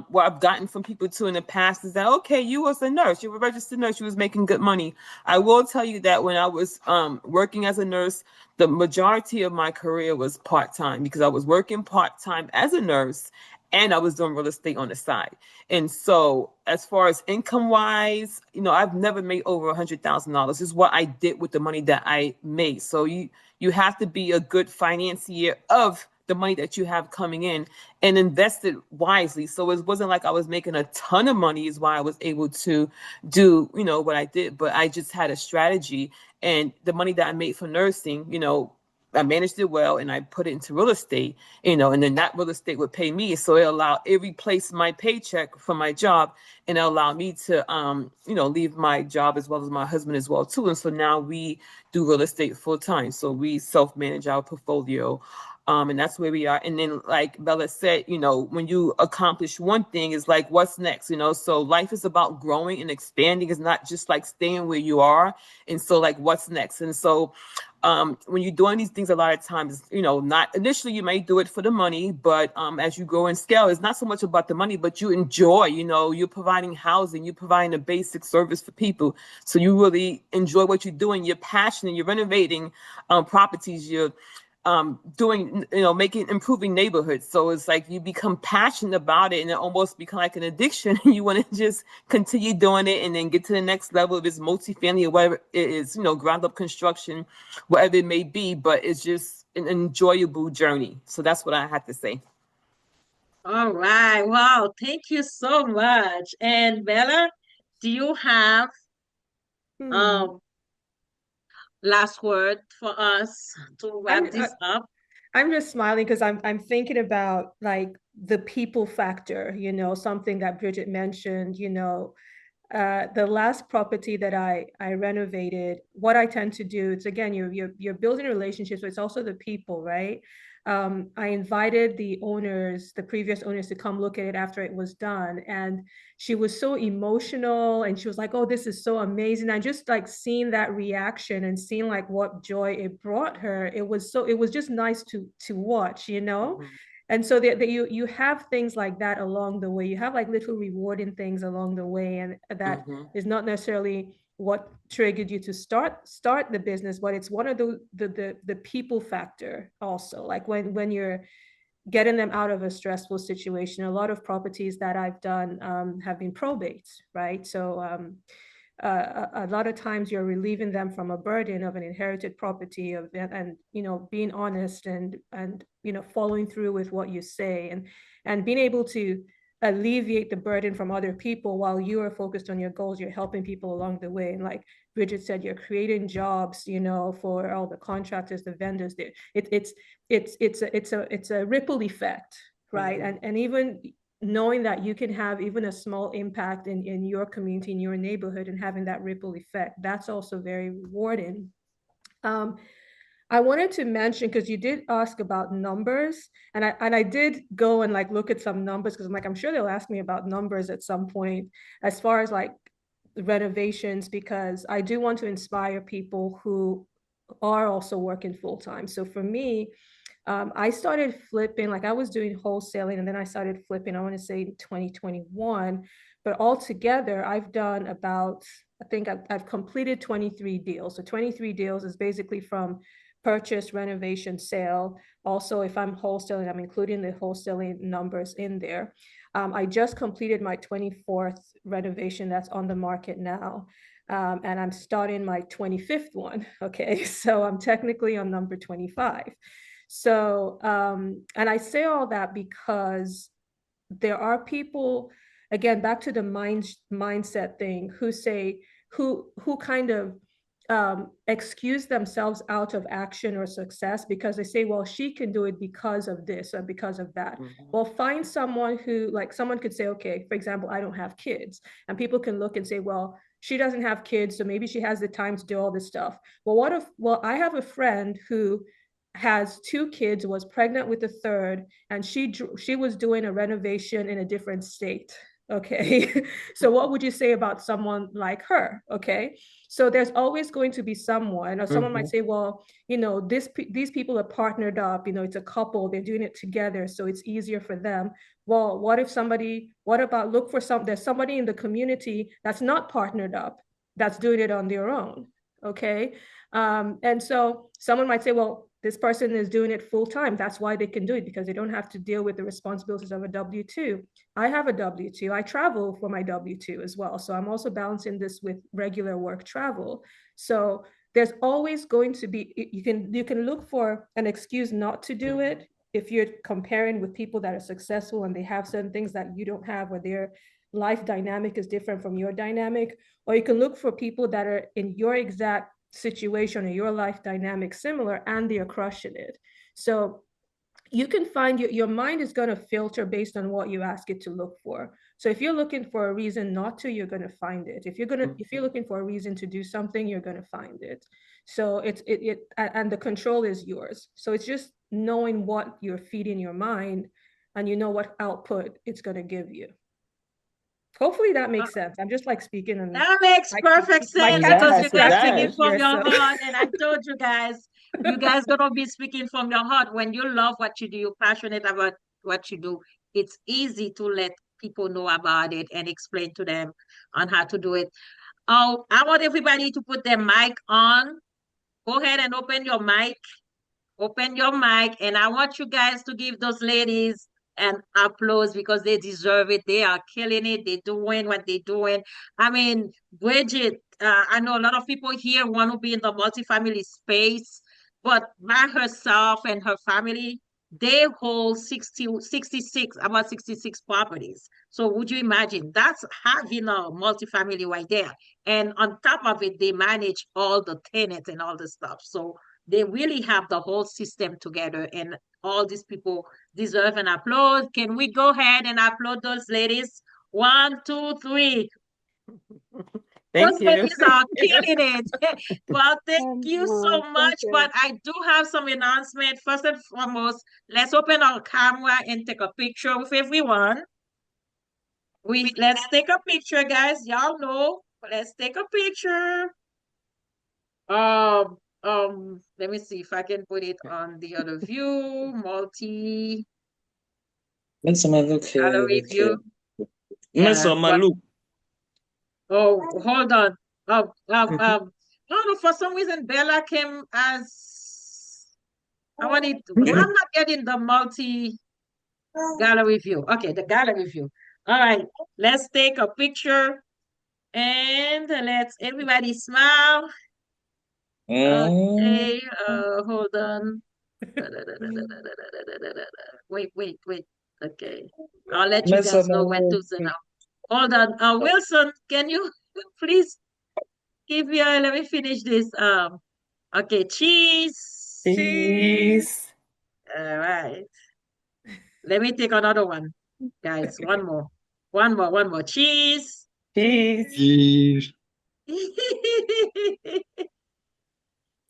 what I've gotten from people too in the past is that, okay, you was a nurse, you were a registered nurse, you was making good money. I will tell you that when I was working as a nurse, the majority of my career was part-time because I was working part-time as a nurse and I was doing real estate on the side. And so as far as income wise, I've never made over $100,000. This is what I did with the money that I made. So you have to be a good financier of the money that you have coming in and invest it wisely. So it wasn't like I was making a ton of money is why I was able to do, what I did, but I just had a strategy. And the money that I made from nursing, I managed it well and I put it into real estate, and then that real estate would pay me. So it replaced my paycheck from my job, and it allowed me to, leave my job as well as my husband as well too. And so now we do real estate full time. So we self-manage our portfolio. And that's where we are. And then, like Bella said, when you accomplish one thing, it's like, what's next? So life is about growing and expanding. It's not just like staying where you are. And so, like, what's next? And so, when you're doing these things, a lot of times, not initially you may do it for the money, but as you grow in scale, it's not so much about the money, but you enjoy, you're providing housing, you're providing a basic service for people. So you really enjoy what you're doing. You're passionate, you're renovating properties, you're doing, improving neighborhoods. So it's like you become passionate about it and it almost become like an addiction. You want to just continue doing it and then get to the next level if it's multifamily or whatever it is, ground up construction, whatever it may be, but it's just an enjoyable journey. So that's what I have to say. All right. Wow. Thank you so much. And Bella, do you have um last word for us to wrap I'm this up? I'm just smiling because I'm thinking about like the people factor, something that Bridget mentioned, the last property that I renovated, what I tend to do, it's again, you're building relationships, but it's also the people, right? I invited the previous owners to come look at it after it was done. And she was so emotional and she was like, oh, this is so amazing. I just like seeing that reaction and seeing like what joy it brought her. It was just nice to watch, Mm-hmm. And so that you have things like that along the way. You have like little rewarding things along the way, and that Mm-hmm. is not necessarily what triggered you to start the business, but it's one of the people factor also. Like when you're getting them out of a stressful situation. A lot of properties that I've done have been probates, right? So a lot of times you're relieving them from a burden of an inherited property and being honest and following through with what you say and being able to alleviate the burden from other people while you are focused on your goals. You're helping people along the way, and like Bridget said, you're creating jobs for all the contractors, the vendors there. It's a ripple effect, right? Mm-hmm. And even knowing that you can have even a small impact in your community, in your neighborhood, and having that ripple effect, that's also very rewarding. I wanted to mention, because you did ask about numbers, and I did go and like look at some numbers, because I'm sure they'll ask me about numbers at some point as far as like renovations, because I do want to inspire people who are also working full time. So for me, I started flipping, like I was doing wholesaling and then I started flipping, I want to say 2021. But altogether, I've done about, I think I've completed 23 deals. So 23 deals is basically from purchase, renovation, sale. Also, if I'm wholesaling, I'm including the wholesaling numbers in there. I just completed my 24th renovation that's on the market now. And I'm starting my 25th one. Okay. So I'm technically on number 25. So, and I say all that because there are people, again, back to the mindset thing, who kind of excuse themselves out of action or success because they say, well, she can do it because of this or because of that. Mm-hmm. Well, find someone who, like, someone could say, okay, for example, I don't have kids. And people can look and say, well, she doesn't have kids, so maybe she has the time to do all this stuff. Well, I have a friend who has 2 kids, was pregnant with a third, and she was doing a renovation in a different state. Okay. So what would you say about someone like her? Okay. So there's always going to be someone, or someone might say, well, these people are partnered up, it's a couple, they're doing it together, so it's easier for them. Well, there's somebody in the community that's not partnered up, that's doing it on their own. Okay. And so someone might say, well, this person is doing it full time. That's why they can do it, because they don't have to deal with the responsibilities of a W-2. I have a W-2. I travel for my W-2 as well. So I'm also balancing this with regular work travel. So there's always going to be, you can look for an excuse not to do it, if you're comparing with people that are successful and they have certain things that you don't have, or their life dynamic is different from your dynamic, or you can look for people that are in your exact situation or your life dynamic similar and they're crushing it. So you can find your mind is going to filter based on what you ask it to look for. So if you're looking for a reason not to, you're going to find it. If you're looking for a reason to do something, you're going to find it. So and the control is yours. So it's just knowing what you're feeding your mind, and you know what output it's going to give you. Hopefully that makes sense. I'm just like speaking, and that makes perfect sense because you guys speaking from your heart. And I told you guys gonna be speaking from your heart. When you love what you do, you're passionate about what you do, it's easy to let people know about it and explain to them on how to do it. Oh, I want everybody to put their mic on. Go ahead and open your mic. Open your mic, and I want you guys to give those ladies an applause because they deserve it. They are killing it. They're doing what they're doing. I mean, Bridget, I know a lot of people here want to be in the multifamily space, but by herself and her family, they hold 66 properties. So would you imagine? That's having a multifamily right there. And on top of it, they manage all the tenants and all the stuff. So they really have the whole system together, and all these people deserve an applause. Can we go ahead and applaud those ladies? 1, 2, 3. Those ladies are killing it. Well, thank you so much. But I do have some announcement. First and foremost, let's open our camera and take a picture with everyone. Let's take a picture, guys. Y'all know. Let's take a picture. Let me see if I can put it on the other view, gallery view. Look. Oh, hold on. No, for some reason Bella came as I'm not getting the gallery view. Okay, the gallery view. All right, let's take a picture and let's everybody smile. Okay, hold on. Wait. Okay. I'll let you guys know when to zoom out. Hold on. Wilson, can you please let me finish this. Okay, cheese. Cheese. All right. Let me take another one. Guys, one more. Cheese. Cheese.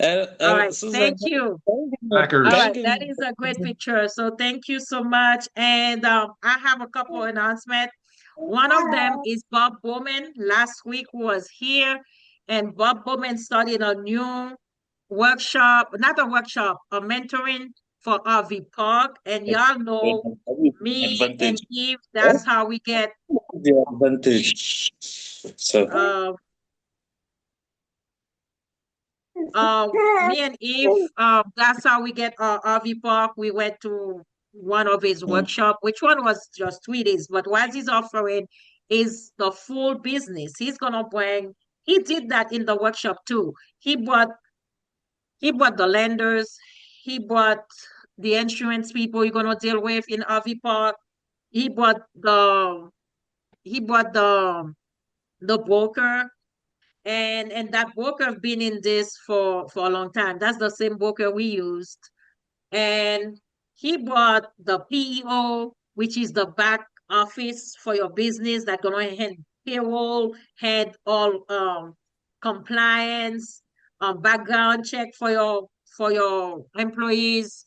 All right, thank you. All right, that is a great picture. So thank you so much. And I have a couple announcements. One of them is Bob Bowman. Last week was here, and Bob Bowman started a new workshop, not a workshop, a mentoring for RV Park. And y'all know me and Eve, that's how we get the advantage. So me and Eve, that's how we get our RV Park. We went to one of his workshop, which one was just 3 days, but what he's offering is the full business. He did that in the workshop too. He brought the lenders, he brought the insurance people you're gonna deal with in RV Park. He brought the broker. And that broker have been in this for a long time. That's the same broker we used. And he brought the PEO, which is the back office for your business that gonna head payroll, head all compliance, background check for your employees,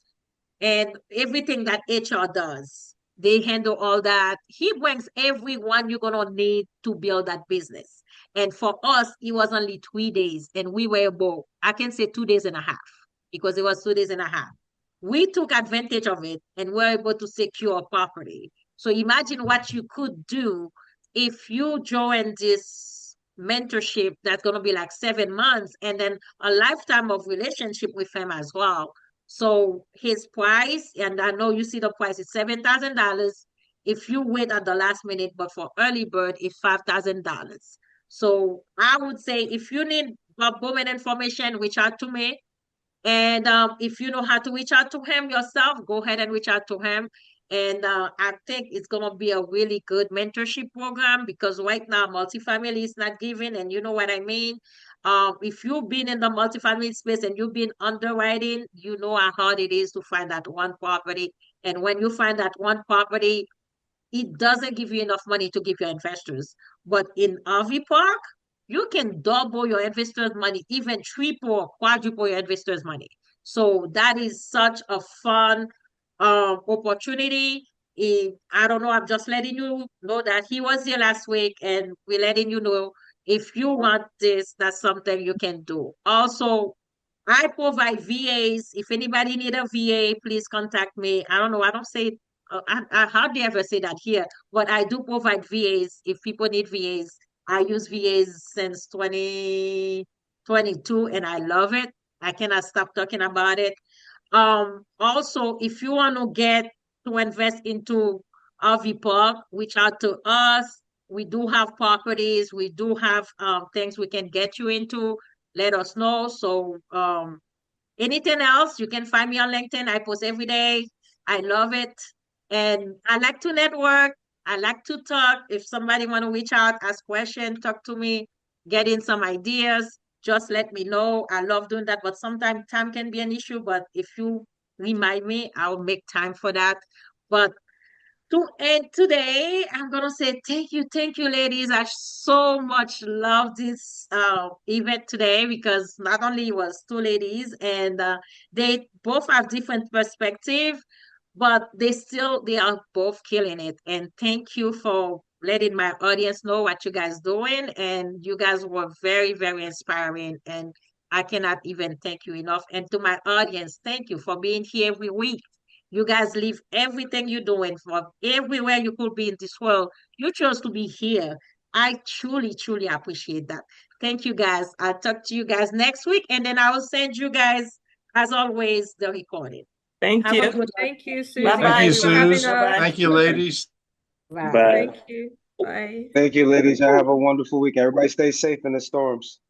and everything that HR does. They handle all that. He brings everyone you're gonna need to build that business. And for us, it was only 3 days, and we were about, I can say 2 days and a half, because it was 2 days and a half. We took advantage of it and were able to secure a property. So imagine what you could do if you join this mentorship that's going to be like 7 months, and then a lifetime of relationship with him as well. So his price, and I know you see the price is $7,000 if you wait at the last minute, but for early bird, it's $5,000. So I would say if you need Bob Bowman information, reach out to me. And if you know how to reach out to him yourself, go ahead and reach out to him. And I think it's going to be a really good mentorship program because right now multifamily is not giving, and you know what I mean. If you've been in the multifamily space and you've been underwriting, you know how hard it is to find that one property. And when you find that one property, it doesn't give you enough money to give your investors. But in RV Park, you can double your investors' money, even triple or quadruple your investors' money. So that is such a fun opportunity. I don't know, I'm just letting you know that he was here last week, and we're letting you know if you want this, that's something you can do. Also, I provide VAs. If anybody need a VA, please contact me. I don't know. I don't say, I hardly ever say that here, but I do provide VAs. If people need VAs, I use VAs since 2022 and I love it. I cannot stop talking about it. Also, if you want to get to invest into RV Park, reach out to us. We do have properties. We do have things we can get you into. Let us know. So anything else, you can find me on LinkedIn. I post every day. I love it. And I like to network. I like to talk. If somebody want to reach out, ask questions, talk to me, get in some ideas, just let me know. I love doing that. But sometimes time can be an issue. But if you remind me, I'll make time for that. But to end today, I'm gonna say thank you, ladies. I so much love this event today because not only it was two ladies and they both have different perspective, but they are both killing it. And thank you for letting my audience know what you guys doing. And you guys were very, very inspiring. And I cannot even thank you enough. And to my audience, thank you for being here every week. You guys leave everything you're doing from everywhere you could be in this world. You chose to be here. I truly, truly appreciate that. Thank you guys. I'll talk to you guys next week, and then I will send you guys, as always, the recording. Thank Have a you. good one. Thank you, Susie. Bye-bye, Thank you, Thanks for having Suze. us. Thank you, ladies. Bye. Bye. Thank you. Bye. Thank you, ladies. Y'all have a wonderful week. Everybody stay safe in the storms.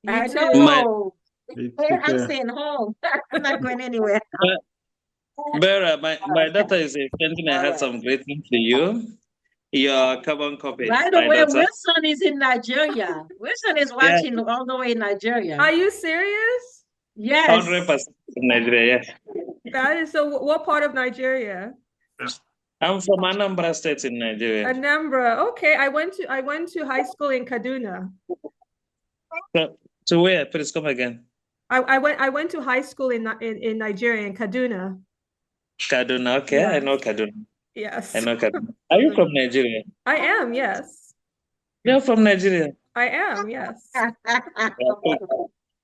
You I too. know. Take I'm care. staying home. I'm not going anywhere. Vera, my daughter is a painting. I All had right. some greetings for you. Your carbon copy, By the my way, daughter. Wilson is in Nigeria. Wilson is Yeah, watching all the way in Nigeria. Are you serious? Yes. 100% in Nigeria. Yeah. That is so. What part of Nigeria? I'm from Anambra State in Nigeria. Anambra. Okay, I went to high school in Kaduna. So where? Please come again. I went to high school in Nigeria, in Kaduna. Kaduna. Okay, I Yes. know Kaduna. Yes. I know Kaduna. Are you from Nigeria? I am, yes. You're from Nigeria. I am, yes.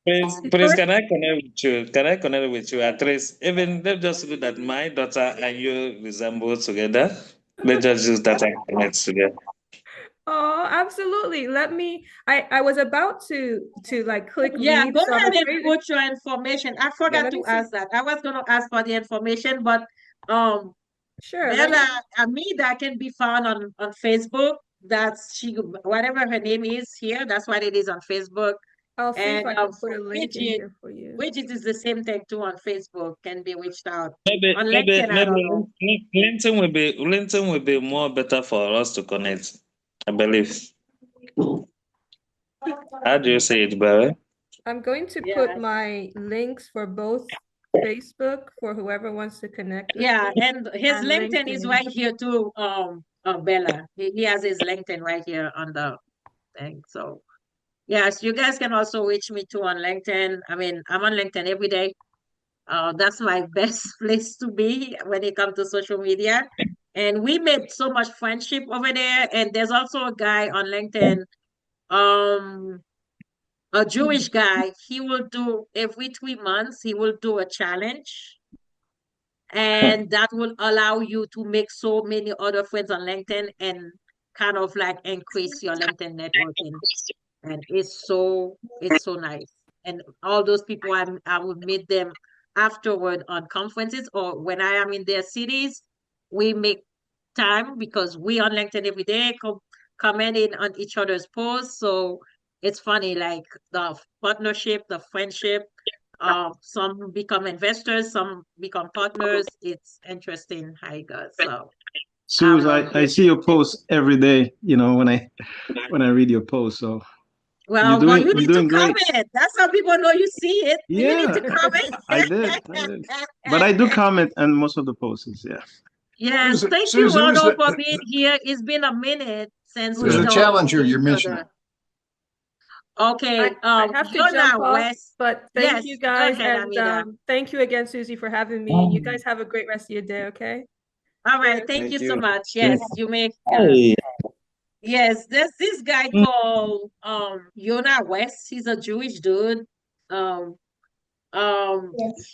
Please, can I connect with you? Can I connect with you? At least, even let's just do that. My daughter and you resemble together. Let's just use that and connect together. Oh, absolutely. Let me. I was about to like click Yeah, leave, go so I'm ahead and afraid. put your information. I Yeah, forgot let me to see. ask that. I was gonna ask for the information, but Sure. Let me. Bella Amida can be found on Facebook. That's she, whatever her name is here. That's what it is on Facebook. I'll see if And I can put for a link in Bridget, here for you. Bridget is the same thing too on Facebook. Can be reached out Maybe, on maybe, LinkedIn. I don't know. maybe LinkedIn will be more better for us to connect. I believe. How do you say it, Barry? I'm going to Yeah, put my links for both Facebook for whoever wants to connect with yeah, me, and his and LinkedIn is LinkedIn. right here too. Bella, he has his LinkedIn right here on the thing. So yes, you guys can also reach me too on LinkedIn. I mean, I'm on LinkedIn every day. That's my best place to be when it comes to social media. And we made so much friendship over there. And there's also a guy on LinkedIn, um, a Jewish guy. He will do every 3 months, he will do a challenge. And that will allow you to make so many other friends on LinkedIn and kind of like increase your LinkedIn networking. And it's so nice. And all those people I would meet them afterward on conferences or when I am in their cities, we make time because we on LinkedIn every day commenting on each other's posts. So it's funny, like the partnership, the friendship, Some become investors, some become partners. It's interesting how it goes. So Suze, I see your posts every day, when I read your posts. So well, but you you're need to doing great. comment. That's how people know you see it. You need Yeah, to comment. I did. But I do comment on most of the posts, yeah. Yes, thank you, Ronald, for being here. It's been a minute since Who's we the don't challenger see you're each mentioning? other. Okay, I have to Yona jump off, West. but thank Yes, you go guys, ahead, and Amida. thank you again, Susie, for having me. You guys have a great rest of your day, okay? All right, thank you Thank so you. much. Yes, you may. Yes, there's this guy called Yona West. He's a Jewish dude. Um,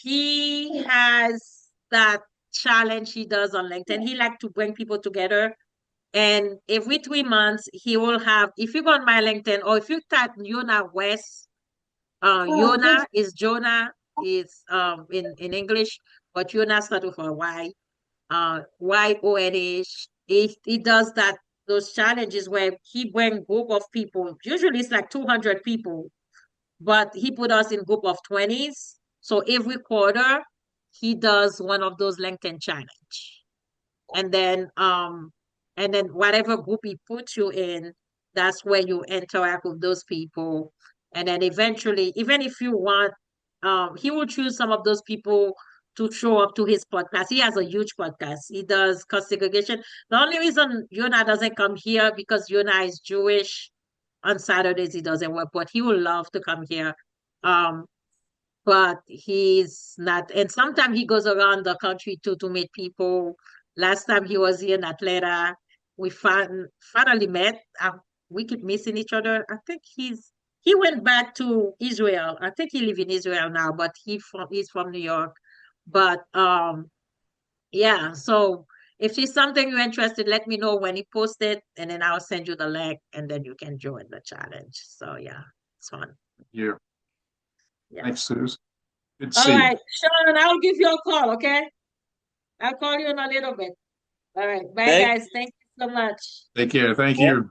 he has that challenge he does on LinkedIn. He like to bring people together. And every 3 months, he will have, if you go on my LinkedIn or if you type Yona West, Yona is Jonah is in English, but Yona starts with a Y, YONH. He does those challenges where he bring group of people. Usually it's like 200 people, but he put us in group of 20s. So every quarter he does one of those LinkedIn challenge. And then whatever group he puts you in, that's where you interact with those people. And then eventually, even if you want, he will choose some of those people to show up to his podcast. He has a huge podcast. He does cost segregation. The only reason Yona doesn't come here because Yona is Jewish. On Saturdays he doesn't work, but he would love to come here. Um, but he's not. And sometimes he goes around the country too to meet people. Last time he was here in Atlanta, we finally met. We keep missing each other. I think he went back to Israel. I think he lives in Israel now, but he's from New York. But yeah. So if it's something you're interested, let me know when he posts it, and then I'll send you the link, and then you can join the challenge. So yeah, it's fun. Yeah. Yeah. Thanks, Suze. Good to All see you. right, Sean, I'll give you a call, okay? I'll call you in a little bit. All right, bye, Thank guys. Thank you so much. Take care. Thank you.